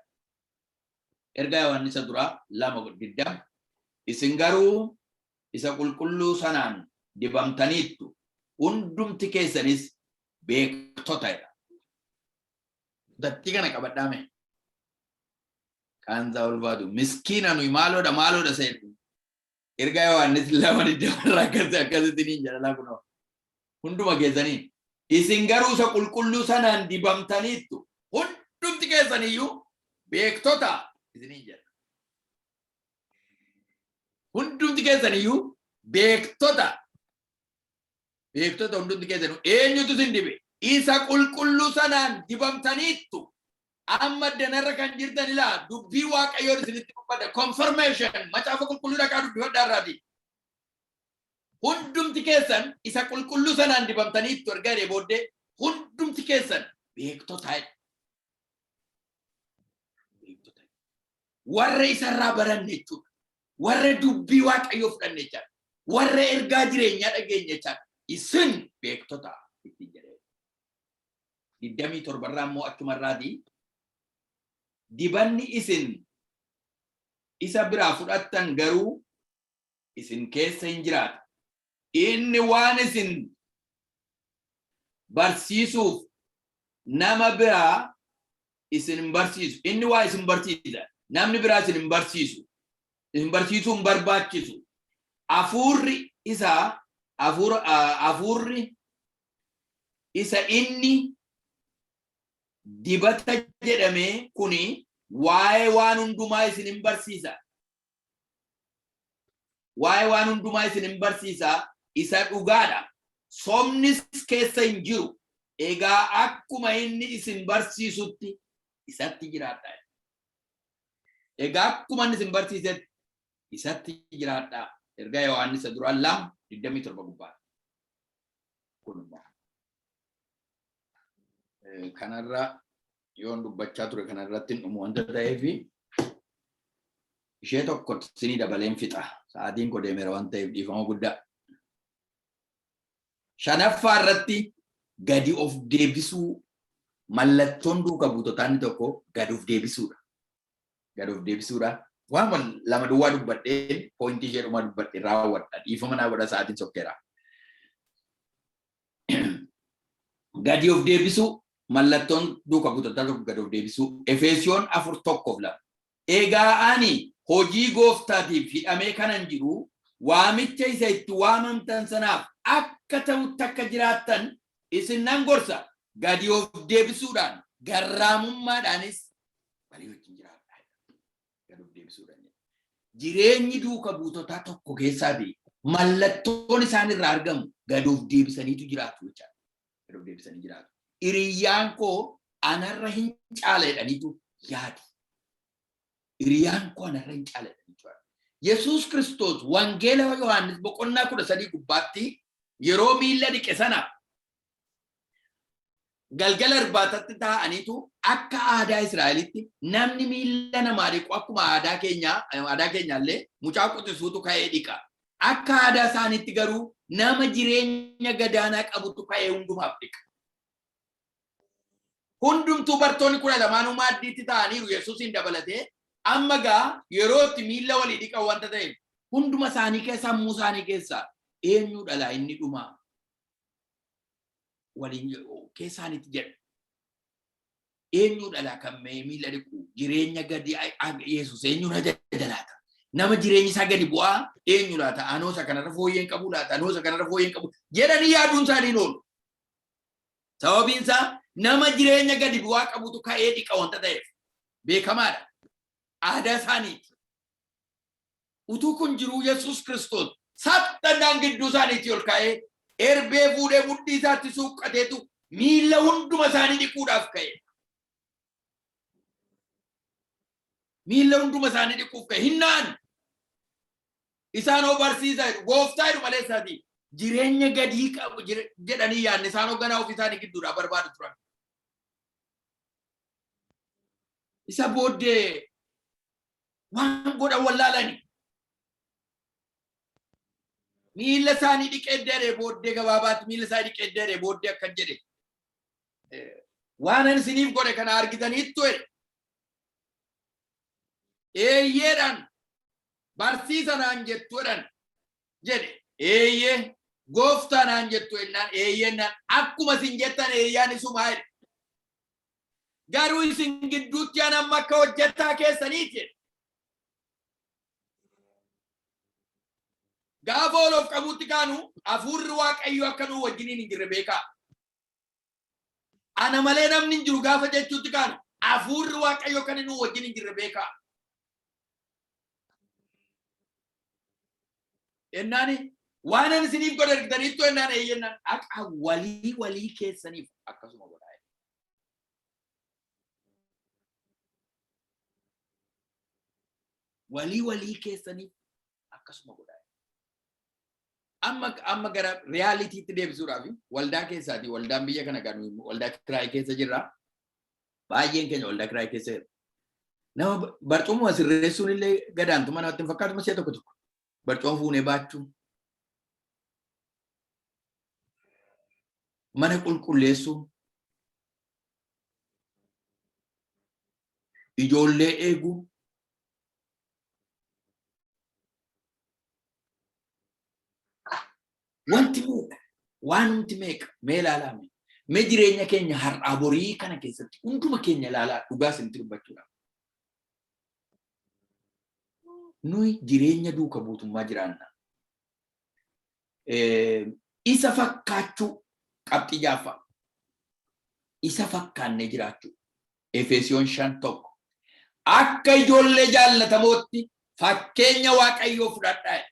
Ergaa Yohaannis duraa 2:20. Isin garuu isa qulqulluu sanaan dibamtaniittu. Hundumti keessanis beektotaadha. Datti kana qabadhaame. Kaanza ulfaatu. Miskiina nuyi maaloodha seetu. Ergaa Yohaannis 2:20 akkasitti niin jedha kunoo. Hunduma keessanii. Isin garuu isa qulqulluu sanaan dibamtaniittu. Hundumti keessaniyyuu beektota isiniin jedha. Hundumti keessaniyyuu beektota. Beektota hundumti keessaniyyuu eenyutu isin dibe? Isa qulqulluu sanaan dibamtaniittu. Amma danarra kan jirtan ilaa dubbii Waaqayyoon isinitti dubbata. Confirmation macaafa qulqulluu dhaqaa dubbii hodhaarraati. Hundumti keessan isa qulqulluu sanaan dibamtaniittu erga jedhee booddee hundumti keessan beektotaadha. Warra isarraa baranne jechuudha. Warra dubbii Waaqayyoo fudhanne jechuudha. Warra ergaa jireenyaa dhageenye jechuudha. Isin beektota itti jedhee. 27 irraa immoo akkumarraati. Dibanni isin isa biraa fudhattan garuu isin keessa hin jiraata. Inni waan isin barsiisuuf nama biraa isin barsiisu. Inni waa isin barsiisa. Namni biraa isin barsiisu. Isin barsiisuu hin barbaachisu. Hafuurri isa inni dibata jedhamee kuni waa'ee waan hundumaa isin hin barsiisa. Waa'ee waan hundumaa isin hin barsiisa. Isa dhugaadha. Somnis keessa hin jiru. Egaa akkuma inni isin barsiisutti isatti jiraadha. Egaa akkuma inni isin barsiisetti isatti jiraadha. Ergaa Yohaannis duraa 2:27 gubbaa. Kunummaa. Kanarra yoon dubbachaa ture kanarratti dhumu wanta ta'eefi ishee tokko sinii dabaleen fixa. Sa'aatiin koo deemeera waan ta'eef dhiifama guddaa. Shanaffaa irratti gadi of deebisuu mallattoon duuka buutotaan tokko gadi of deebisuudha. Gadi of deebisuudha. Waan lama duwwaa dubbadhee poointii ishee dhuma dubbadhee raawwadha. Dhiifama naa godha sa'aatiin sokkeera. Gadi of deebisuu mallattoon duuka buutotaa tokko gadi of deebisuu. Efeesiyoon 4:1. Egaa ani hojii gooftaatiif hidhamee kanan jiru waamicha isa itti waamamtan sanaaf akka ta'utti akka jiraattan isin nan gorsa. Gadi of deebisuudhaan garraamummaadhaanis walii wajjin jiraadha. Gadi of deebisuudhaan. Jireenyi duuka buutotaa tokko keessaatii mallattoon isaan irraa argamu gadi of deebisaniitu jiraatu jechaadha. Gadi of deebisanii jiraatu. Hiriyyaan koo anarra hin caaledhaniitu yaadu. Hiriyyaan koo anarra hin caaledhaniitu yaadu. Yesuus Kiristoos wangeela Yohaannis boqonnaa 13 gubbaatti yeroo miilla dhiqe sana galgala irbaatatti taa'aniitu akka aadaa Israa'elitti namni miilla namaa dhiqu akkuma aadaa keenyaallee mucaa quxisuutu ka'ee dhiqa. akka aadaa isaaniitti garuu nama jireenya gadaanaa qabutu ka'ee hundumaaf dhiqa. Hundumtuu bartoonni 12 maaddiitti ta'aniiru Yesuusin dabalatee amma gaa yeroo itti miilla walii dhiqan wanta ta'eef hunduma isaanii keessa sammuu isaanii keessaa eenyu dhalaa inni dhumaa waliin keessaanitti jedhu. Eenyu dhalaa kan miilla dhiqu jireenya gadi Yesuus eenyu na jalaata. Nama jireenyi isaa gadi bu'aa eenyu laata anoosa kanarra fooyyeen qabu laata anoosa kanarra fooyyeen qabu jedhanii yaaduun isaanii oolu. Sababiin isaa nama jireenya gadi bu'aa qabutu ka'ee dhiqa wanta ta'eef beekamaadha. Aadaa isaaniiti. Utuu kun jiru Yesuus Kiristoos saxxannaan gidduu isaaniitti ol ka'ee erbee fuudhee mudhii isaatti suuqqateetu miilla hunduma isaanii dhiquudhaaf ka'e. Miilla hunduma isaanii dhiquuf ka'e. Hinnaan isaanoo barsiisaa jedhu gooftaa jedhu malee isaati jireenya gadii qabu jedhanii yaadne isaanoo ganaa ofii isaanii gidduudhaa barbaadu turan. Isa booddee waan godhan wallaalani. Miilla isaanii dhiqee dheeree booddee gabaabaatti miilla isaanii dhiqee dheeree booddee akkan jedhe waan ani isiniif godhe kana argitaniittu jedhe. Eeyyeedhaan barsiisa naan jettu jedhan jedhe. Eeyyee gooftaa naan jettu jennaan eeyyeennaan akkuma isin jettan eeyyaan isumaa jedhe. Garuu isin gidduutti an amma akka hojjettaa keessaniiti jedhe. Gaafa ol of qabuutti kaanu hafuurri Waaqayyoo akka nuu wajjiniin hin jirre beekaa. Ana malee namni hin jiru gaafa jechuutti kaanu hafuurri Waaqayyoo kan nuu wajjin hin jirre beekaa. Ennaani waan ani isiniif godhe argitaniittu ennaan eeyyennaan akka walii keessaniif akkasuma godhaa. Walii keessaniif akkasuma godhaa. Amma gara reaalitiitti deebisuudhaaf waldaa keessaati waldaan biyya kana kan waldaa kiraayii keessa jirra. Baay'een keenya waldaa kiraayii keessa jira. Nama barcuma sirreessuun illee gadaantuma namatti hin fakkaatu masee tokko tokko. Barcuma fuunee baachuu. Mana qulqulleessuu. Ijoollee eeguu. Wanti meeqa waan nuti meeqa mee ilaalame mee jireenya keenya har'aa borii kana keessatti hunduma keenya ilaalaa dhugaa isinitti dubbachuudha. Nuyi jireenya duuka buutummaa jiraanna. Isa fakkaachuu qabxii jaaffaa. Isa fakkaannee jiraachuu. Efeesiyoon 5:1. Akka ijoollee jaallatamootti fakkeenya Waaqayyoo fudhadhaa.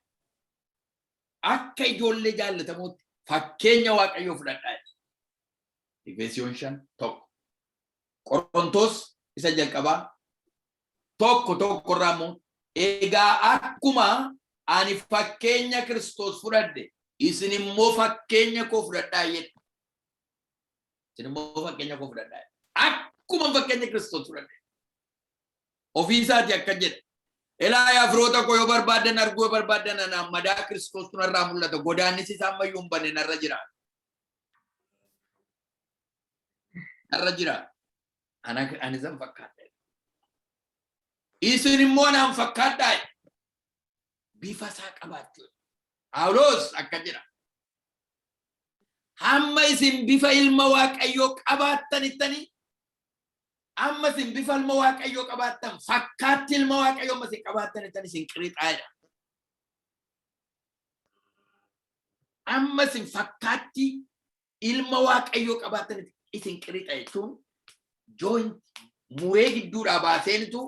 Akka ijoollee jaallatamootti fakkeenya Waaqayyoo fudhadhaa. Efeesiyoon 5:1. Qorontos isa jalqabaa tokko irraa immoo egaa akkuma ani fakkeenya Kiristoos fudhadhe isin immoo fakkeenya koo fudhadhaa jedhe. Isin immoo fakkeenya koo fudhadhaa. Akkuma fakkeenya Kiristoos fudhadhe. Ofii isaati akka jedhe. Elaa yaa firoota koo yoo barbaadan arguu yoo barbaadan anaan madaa Kiristoos tunarraa mul'ata. Godaannis isaa ammayyuu hin banne narra jira. Narra jira. Ani san fakkaadha. Isin immoo naan fakkaadhaa. Bifa isaa qabaachuu. Phaawulos akka jira. Hamma isin bifa ilma Waaqayyoo qabaattanittanii amma isin bifa ilma Waaqayyoo qabaattan fakkaatti ilma Waaqayyoo amma isin qabaattanittanii isin qirixaadha. Amma isin fakkaatti ilma Waaqayyoo qabaattanitti isin qirixa jechuun joint muree gidduudhaa baaseenitu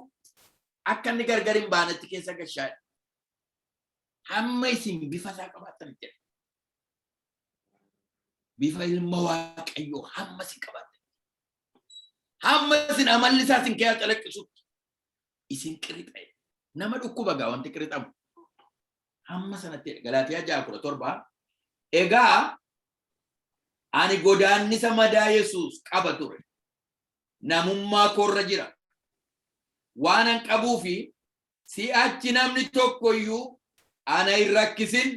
akka inni gargar hin baanetti keessa gashaadha. Hamma isin bifa isaa qabaattan jedha. Bifa ilma Waaqayyoo hamma isin qabaattan. Hamma isin amalli isaa isin keessa calaqqisutti isin qirixa. Nama dhukkuba gaa wanti qirixamu. Hamma sanatti Galaatiyaa 6:17. Egaa ani godaannisa madaa Yesuus qaba ture. Namummaa koorra jira. Waan an qabuu fi si'achi namni tokko iyyuu ana irrakkisin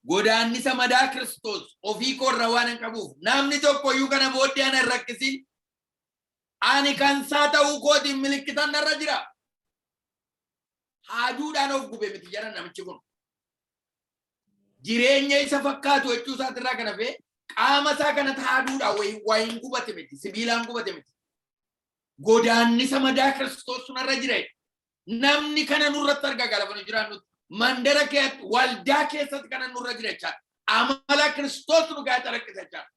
godaannisa madaa Kiristoos ofii korra waan hin qabuuf namni tokko iyyuu kana booddee ana irrakkisin ani kan saa ta'uu kootiin milikitan narra jira. Haaduudhaan of gube miti jara namichi kun. Jireenya isa fakkaatu jechuu isaatirraa kana fee qaama isaa kanatti haaduudhaan wayiin gubate miti, sibiilaan gubate miti. Godaannisa madaa Kiristoos narra jira. Namni kana nurratti argaa galafanii jiraannutti mandara keessatti waldaa keessatti kana nurra jira jechaadha. Amala Kiristoos nu gaa calaqqisa jechaadha.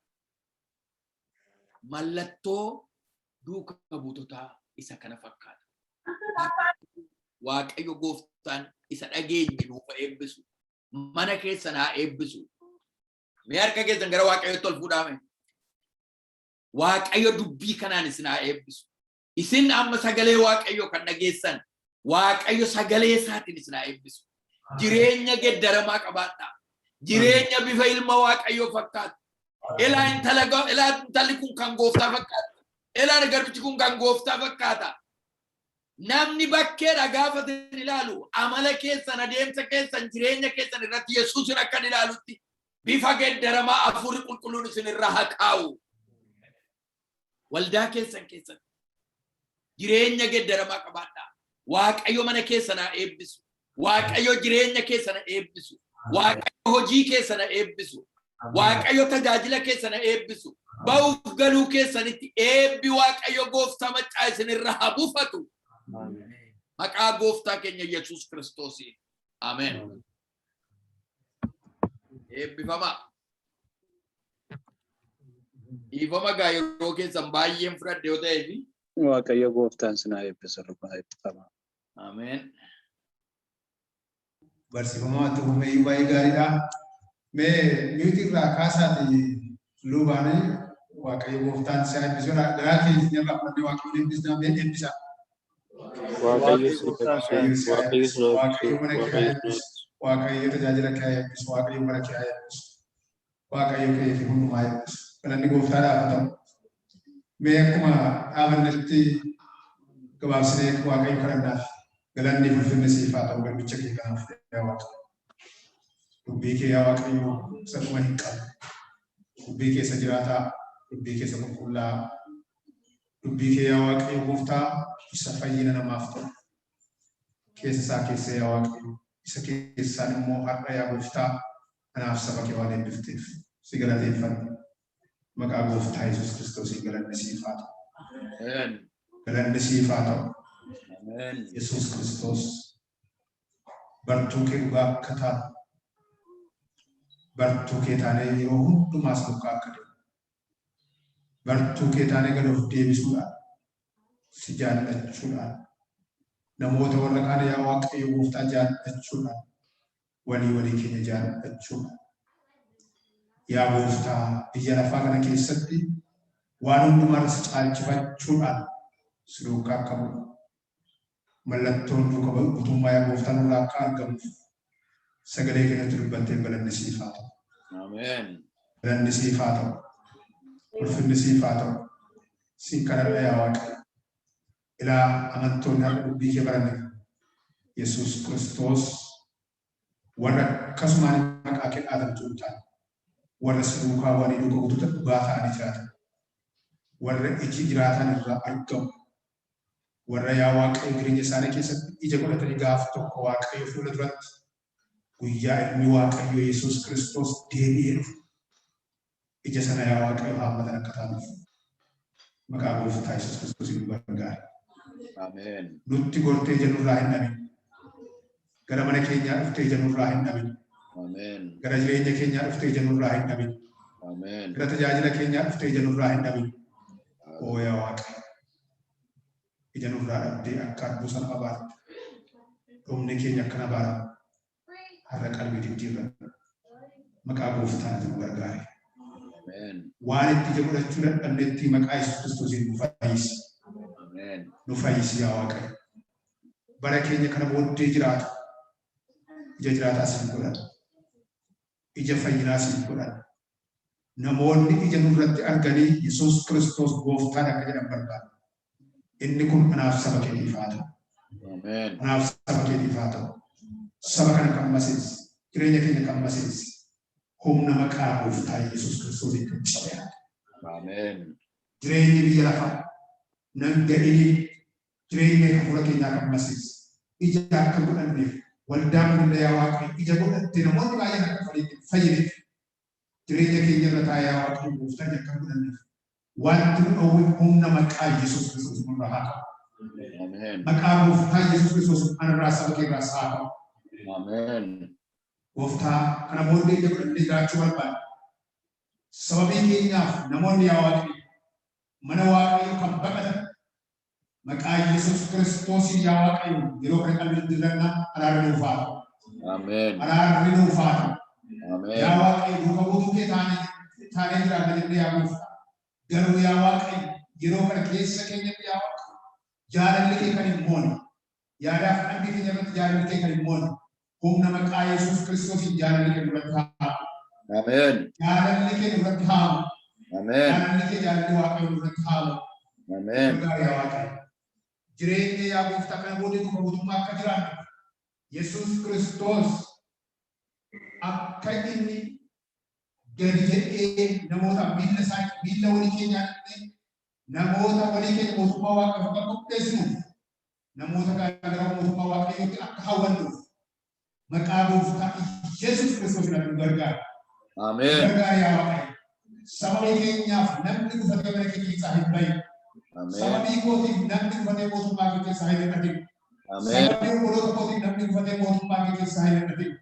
Mallattoo duukaa buutotaa isa kana fakkaata. Waaqayyo gooftaan isa dhageenye nuuf eebbisu. Mana keessan haa eebbisu. Mee harka keessan gara Waaqayyootti ol fuudhaame. Waaqayyo dubbii kanaan isin haa eebbisu. Isin amma sagalee Waaqayyo kan dhageessan Waaqayyo sagalee isaatiin isin haa eebbisu. Jireenya geddaramaa qabaadhaa. Jireenya bifa ilma Waaqayyo fakkaatu. Ilaa intalli kun kan gooftaa fakkaata. Ilaa garbichi kun kan gooftaa fakkaata. Namni bakkeedha gaafa isin ilaalu amala keessan, adeemsa keessan, jireenya keessan irratti Yesuusin akkan ilaalutti bifa geddaramaa hafuurri qulqulluun isin irraa haa kaa'u. Waldaa keessan jireenya geddaramaa qabaadhaa. Waaqayyo mana keessan haa eebbisu. Waaqayyo jireenya keessan haa eebbisu. Waaqayyo hojii keessan haa eebbisu. Waaqayyo tajaajila keessan haa eebbisu. Ba'uuf galuu keessanitti eebbi Waaqayyo gooftaa maccaa isin irraa haa buufatu. Maqaa gooftaa keenya Yesuus Kiristoosiin. Ameen. Eebbifama. Dhiifama gaa yeroo keessan baay'een fudhadhe yoo ta'eef. Waaqayyo gooftaan sinaa eebbisa rukuna eebbifama. Ameen. Barsiifamaa tuumee baay'ee gaariidha. Mee miyuuti irraa kaasaati lubaanii Waaqayyo gooftaan isaa eebbisuudha. Garaa keenya irraa fudhannee Waaqayyoon eebbisnaa mee eebbisa. Waaqayyo tajaajila kee eebbisu. Waaqayyo bara kee eebbisu. Waaqayyo kee fi hundumaa eebbisu. Galanni gooftaadhaaf haa ta'u. Mee akkuma dhaabannetti gabaabsinee Waaqayyo kadhannaaf galanni ulfinni siif haa ta'u garbicha kee kanaaf yaa Waaqayyo. Dubbii kee yaa Waaqayyo salphuma hin qabne. Dubbii keessa jiraataa, dubbii keessa qulqullaa'aa. Dubbii kee yaa Waaqayyo gooftaa isa fayyina namaaf ta'u. Keessa isaa keessa yaa Waaqayyo isa keessaan immoo har'a yaa gooftaa kanaaf saba kee waan eebbifteef si galateeffanna. Maqaa gooftaa Yesuus Kiristoosiin galanni siif haa ta'u. Galanni siif haa ta'u. Yesuus Kiristoos bartuu kee dhugaa akka taatu bartuu kee taanee yeroo hundumaas lukaa akka deemu bartuu kee taanee gad of deebisuudhaan si jaallachuudhaan namoota warra kaan yaa Waaqayyo gooftaa jaallachuudhaan walii keenya jaallachuudhaan yaa gooftaa biyya lafaa kana keessatti waan hundumaarra caalchifachuudhaan si duukaa akka bu'u mallattoon duuka bu'ummaa yaa gooftaa nurraa akka argamuuf sagalee keenyatti dubbattee galanni siif haa ta'u. Ameen. Galanni siif haa ta'u. Ulfinni siif haa ta'u. Si kadhadha yaa Waaqayyo. Ilaa amantoonni har'a dubbii kee baranne Yesuus Kiristoos warra akkasumaan maqaa kee dhaatamtu hin taane warra si duukaa wanii duuka butuuta dhugaa ta'anii jiraatan warra iji jiraatan irraa argamu warra yaa Waaqayyo jireenya isaanii keessatti ija godhatanii gaafa tokko Waaqayyo fuula duratti guyyaa ilmi Waaqayyo Yesuus Kiristoos deebi'ee dhufu ija sana yaa Waaqayyo haammatan akka taanuuf maqaa gooftaa Yesuus Kiristoosiin nu gargaari. Ameen. Nutti gortee jennurraa hin dhabin. Gara mana keenyaa dhuftee jennurraa hin dhabin. Ameen. Gara jireenya keenyaa dhuftee jennurraa hin dhabin. Ameen. Gara tajaajila keenyaa dhuftee jennurraa hin dhabin. Oo yaa Waaqayyo. Ija nurraa dhabdee akka arbuu sana abaarte. Dhumni keenya akkana baara. Har'a qalbii jijjiirranna. Maqaa gooftaan nu gargaari. Waan itti ija godhachuu dadhabnetti maqaa Yesuus Kiristoosiin nu fayyisi. Nu fayyisi yaa Waaqayyo. Bara keenya kana booddee jiraatu. Ija jiraataa siif godhan. Ija fayyinaa siif godhan. Namoonni ija nurratti arganii Yesuus Kiristoos gooftaan akka jedhan barbaada. Inni kun anaaf saba keetiif haa ta'u. Anaaf saba keetiif haa ta'u. saba kana kan masees jireenya keenya kan masees humna maqaa gooftaa Yesuus Kiristoosiin kan cabee Amen. jireenyi biyya lafaa nan gadhii jireenya hafuura keenyaa kan masees ija akka godhanneef waldaan hunda yaa Waaqayyo ija godhatte namoonni baay'een akka fayyadamaniif jireenya keenya irra taa'ee yaa Waaqayyo gooftaan akka godhanneef wanti nu dhowwe humna maqaa Yesuus Kiristoos nurraa haa qabu. Amen. Maqaa gooftaa Yesuus Kiristoos anarraa saba keerraas haa qabu. Amen. Gooftaa kana booddee ija godhannee jiraachuu barbaada. Sababii keenyaaf namoonni yaa Waaqayyo mana Waaqayyo kan baqatan maqaa Yesuus Kiristoosiin yaa Waaqayyo yeroo kana qalbii dirannaa araarri nuuf haa ta'u. Amen. Araarri nuuf haa ta'u. Amen. Yaa Waaqayyo duuka buutuu kee taanee jiraanna jennee yaa Gooftaa. Garuu yaa Waaqayyo yeroo kana keessa keenyatti yaa Waaqayyo jaalalli kee kan hin moone yaadaaf qalbii keenya irratti jaalalli kee kan hin moone humna maqaa Yesuus Kiristoosiin jaalalli kee irratti haa ta'u. Amen. Jaalalli kee irratti haa ta'u. Amen. Jaalalli kee jaalalli Waaqayyo irratti haa ta'u. Amen. Yaa Waaqayyo jireenya yaa Gooftaa kana booddee duuka buutummaa akka jiraannu Yesuus Kiristoos akka inni gadi jedhee namoota miilla walii keenyaa namoota walii keenya mootummaa Waaqayyoo akka qopheessinuuf namoota gara mootummaa Waaqayyootti akka hawwannuuf maqaa Gooftaa Yesuus Kiristoos nu gargaara. Amen. Gargaara yaa Waaqayyo. Sababii keenyaaf namni gufatee mana keenya keessaa hin bahin. Amen. Sababii kootiif namni gufatee mootummaa kee keessaa hin hir'atin. Amen. Sababii obboloota kootiif namni gufatee mootummaa kee keessaa hin hir'atin.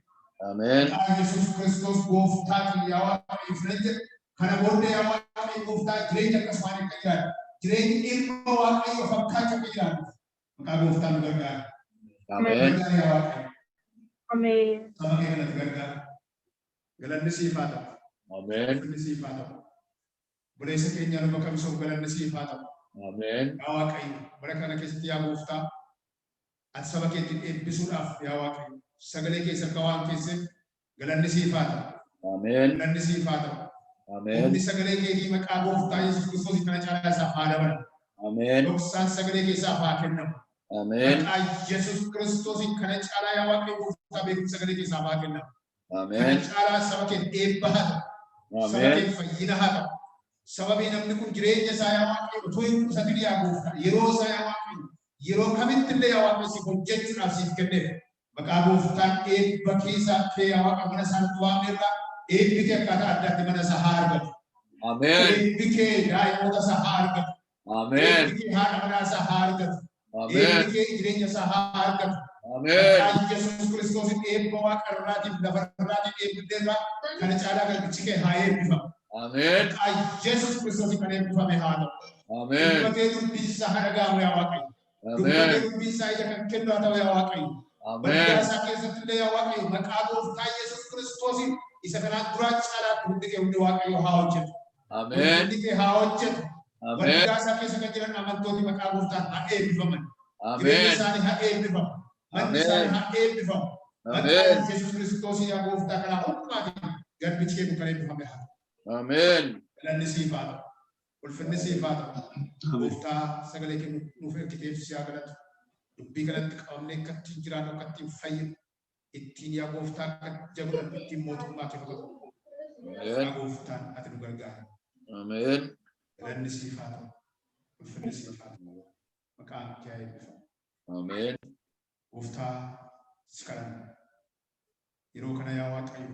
Amen. Yesuus Kiristoos gooftaa yaa Waaqayyo filadhe kana booddee yaa Waaqayyo gooftaa jireenya akkasumaan akka jiraatu jireenyi ilma Waaqayyo fakkaachuu akka jiraatu maqaa gooftaan nu gargaara. Amen. Gargaara yaa Waaqayyo. Ameen. Saba kee kanatti gargaara. Galanni siif haa ta'u. Amen. Galanni siif haa ta'u. Buleessa keenya nu bakka misoom galanni siif haa ta'u. Amen. Yaa Waaqayyo bara kana keessatti yaa gooftaa ati saba keetti eebbisuudhaaf yaa Waaqayyo sagalee keessa akka waan keesseef galanni siif haa ta'u. Amen. Galanni siif haa ta'u. Amen. Humni sagalee keetii maqaa gooftaa Yesuus Kiristoos kana caalaa isaaf haa dabalu. Amen. Dhoksaan sagalee keessaaf haa kennamu. Amen. Maqaa Yesuus Kiristoos kana caalaa yaa Waaqayyo gooftaa beekumsa sagalee keessaaf haa kennamu. Amen. Kana caalaa saba kee eebba haa ta'u. Saba Amen. kee fayyina haa ta'u. Sababii namni kun jireenya isaa yaa Waaqayyo utuu hin qusatin yaa gooftaa yeroo isaa yaa Waaqayyo yeroo kamitti illee yaa Waaqayyo siif hojjechuudhaaf siif kenneef maqaa gooftaan eebba keessa kee yaa Waaqayyo mana isaatti waan irraa eebbi kee akkaataa addaatti mana isaa haa argatu. Amen. Eebbi kee daa'imoota isaa haa argatu. Amen. Eebbi kee haadha manaa isaa haa argatu. Amen. Eebbi kee jireenya isaa haa argatu. Amen. Maqaa Yesuus Kiristoosiin eebba waaqa irraatiif lafa irraatiif eebbillee irraa kana caalaa galbichi kee haa eebbifamu. Amen. Maqaa Yesuus Kiristoosiin kan eebbifame haa ta'u. Amen. Dubbatee dubbii isaa haa dhaga'amu yaa Waaqayyo. Dubbatee Amen. dubbii isaa ija kan kennu haa ta'u yaa Waaqayyo. Waldaa Amen. isaa keessatti illee yaa Waaqayyo maqaa gooftaa Yesuus Kiristoosiin isa kanaan duraan caalaatti hundi kee hundi Waaqayyo haa hojjetu. Amen. Hundi kee haa hojjetu. Amen. Waldaa isaa keessa kan jiran amantoonni maqaa gooftaan haa eebbifaman. Amen. Jireenya isaanii haa eebbifamu. Manni isaanii haa eebbifamu. Amen. Maqaa Yesuus Kiristoosiin yaa gooftaa kanaa hundumaatiin garbichi kee kan eebbifame haa ta'u. Amen. Galanni siif haa ta'u. Ulfinni siif haa ta'u. Gooftaa sagalee kee nuuf ergiteef si haa galatu. Dubbii kanatti qabamnee akka ittiin jiraannu akka ittiin fayyadu ittiin yaa gooftaa akka jabaatu ittiin mootummaa kee fudhatu. Yaa gooftaan ati nu gargaara. Amen. Galanni siif haa ta'u. Ulfinni siif haa ta'u. Maqaan kee haa eebbifamu. Amen. Gooftaa si kadhanna. Yeroo kana yaa Waaqayyo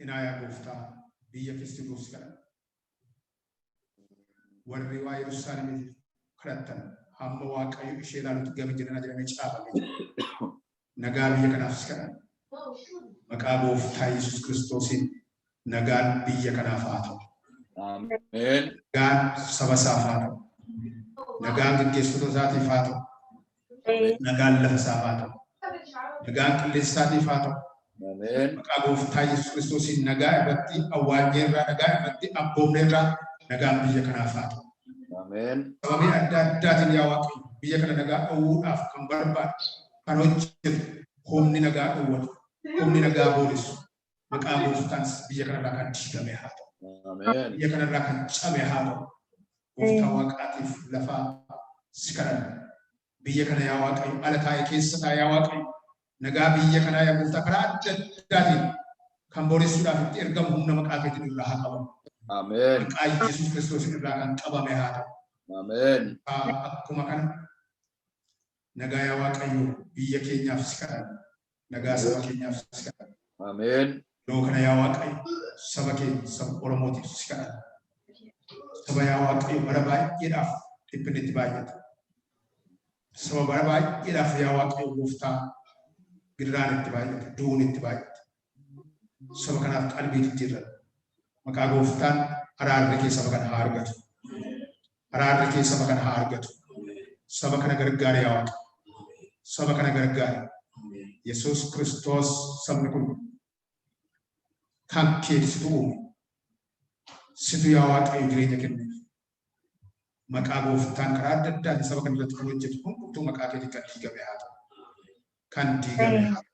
inaa yaa gooftaa biyya Kiristoos si kadhanna. Warri waa Yerusaalemiif kadhattan hamma Waaqayyo ishee ilaalutti gama jedhana jedhamee caafame. Nagaa biyya kanaaf si kadhanna. Maqaa gooftaa Yesuus Kiristoosiin nagaan biyya kanaaf haa ta'u. Amen. Nagaan saba isaaf haa ta'u. Nagaan gaggeessitoota isaatiif haa ta'u. Nagaan lafa isaaf haa ta'u. Nagaan qilleensa isaatiif haa ta'u. Amen. Maqaa gooftaa Yesuus Kiristoosiin nagaa irratti awwaanyee irraa nagaa irratti abboomne irraa nagaan biyya kanaaf haa ta'u. Amen. Sababii adda addaatiin yaa Waaqayyo biyya kana nagaa dhowwuudhaaf kan barbaadu kan hojjetu humni nagaa dhowwatu humni nagaa boorisu maqaa gooftaan biyya kanarraa kan diigame haa ta'u. Amen. Biyya kanarraa kan cabe haa ta'u. Gooftaa Waaqaatiif lafaa si kadhanna. Biyya kana yaa Waaqayyo ala taa'e keessa taa'e yaa Waaqayyo nagaa biyya kanaa yaa gooftaa karaa adda addaatiin kan boreessuudhaaf itti ergamu humna maqaa keetiin irraa haa qabamu. Ameen. Maqaa Yesuus Kiristoos irraa kan qabame haa ta'u. Ameen. Akkuma kana nagaa yaa Waaqayyo biyya keenyaaf si kadhanna. Nagaa saba keenyaaf si kadhanna. Ameen. Yeroo kana yaa Waaqayyo saba keenya saba Oromootiif si kadhanna. Saba yaa Waaqayyo bara baay'eedhaaf dhiphinni itti baay'ata. Saba bara baay'eedhaaf yaa Waaqayyo gooftaa gidiraan itti baay'ata, du'uun itti baay'ata. Saba kanaaf qalbii jijjiirra. Maqaa gooftaan araarri kee saba kana haa argatu. Araarri kee saba kana haa argatu. Saba kana gargaari yaa Waaqa. Saba kana gargaari. Yesuus Kiristoos sabni kun kan kee situ uume. Situ yaa Waaqayyo jireenya kenneef. Maqaa gooftaan karaa adda addaatiin saba kana irratti kan hojjetu hundumtuu maqaa keetiin kan diigame haa ta'u. Kan diigame haa ta'u.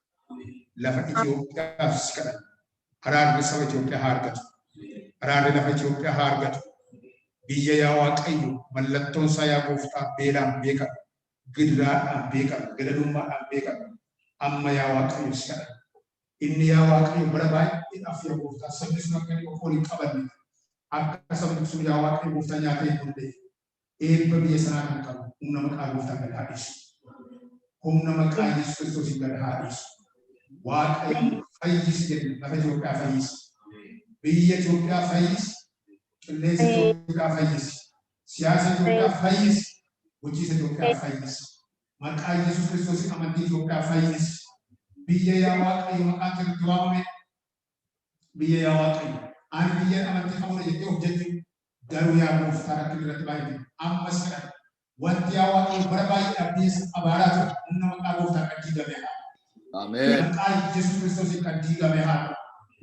Lafa Itoophiyaaf si kadhanna. Araarri saba Itoophiyaa haa argatu. Araarri lafa Itoophiyaa haa argatu. Biyya yaa Waaqayyo mallattoon isaa yaa gooftaa beelaan beekamu, gidiraadhaan beekamu, gadadummaadhaan beekamu. Amma yaa Waaqayyo si kadhanna. Inni yaa Waaqayyo bara baay'eedhaaf yaa gooftaa sabni sun akka inni of waliin qabanne akka sabni sun yaa Waaqayyo gooftaa nyaatee hin hundee eebba biyya sanaa kan qabu humna maqaa gooftaa gad haa dhiisu. Humna maqaa Yesuus Kiristoosiin gad haa dhiisu. Waaqayyo fayyisi jedhu lafa Itoophiyaa fayyisi. Biyya Itoophiyaa fayyisi. Qilleensa Itoophiyaa fayyisi. Siyaasa Itoophiyaa fayyisi. Bulchiinsa Itoophiyaa fayyisi. Maqaa Yesuus Kiristoosiin amantii Itoophiyaa fayyisi. Biyya yaa Waaqayyo maqaan keessatti waamame. Biyya yaa Waaqayyo. Ani biyya amantii qabuudha jettee of jechuun garuu yaa gooftaa rakkin irratti baay'ate. Ammas kadhadha. Wanti yaa Waaqayyo bara baay'eedhaaf biyya sana abaaraa ture humna maqaa gooftaa kan diigame haa. Ameen. Maqaa Yesuus Kiristoosiin kan diigame haa.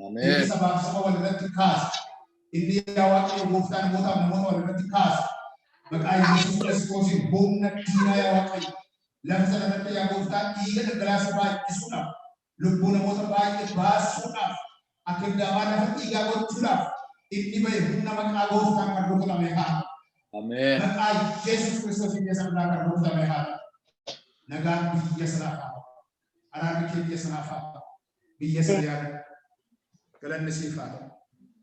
Ameen. Inni sabaaf saba wal irratti kaasa. Inni yaa Waaqayyo gooftaa namootaaf namoota wal irratti kaasa. Maqaa Yesuus Kiristoosiin humna diinaa yaa Waaqayyo. Lafa sana irratti yaa gooftaa dhiiga dhangalaasa baay'isuudhaaf, lubbuu namoota baay'ee baasuudhaaf, akka gamaa lafa dhiigaa gochuudhaaf inni bahe humna maqaa gooftaan kan rukutame haa. Ameen. Maqaa Yesuus Kiristoosiin biyya sanaa kan rukutame haa. Nagaan biyya sanaaf haa. Araarri kee biyya sanaaf haa. Biyya sana yaada. Galanni siif haa ta'u.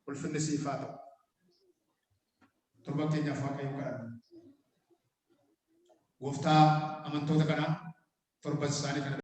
Ulfinni siif haa ta'u. Torban keenyaaf Waaqayyo kadhanna. Gooftaa amantoota kanaa torban isaanii kana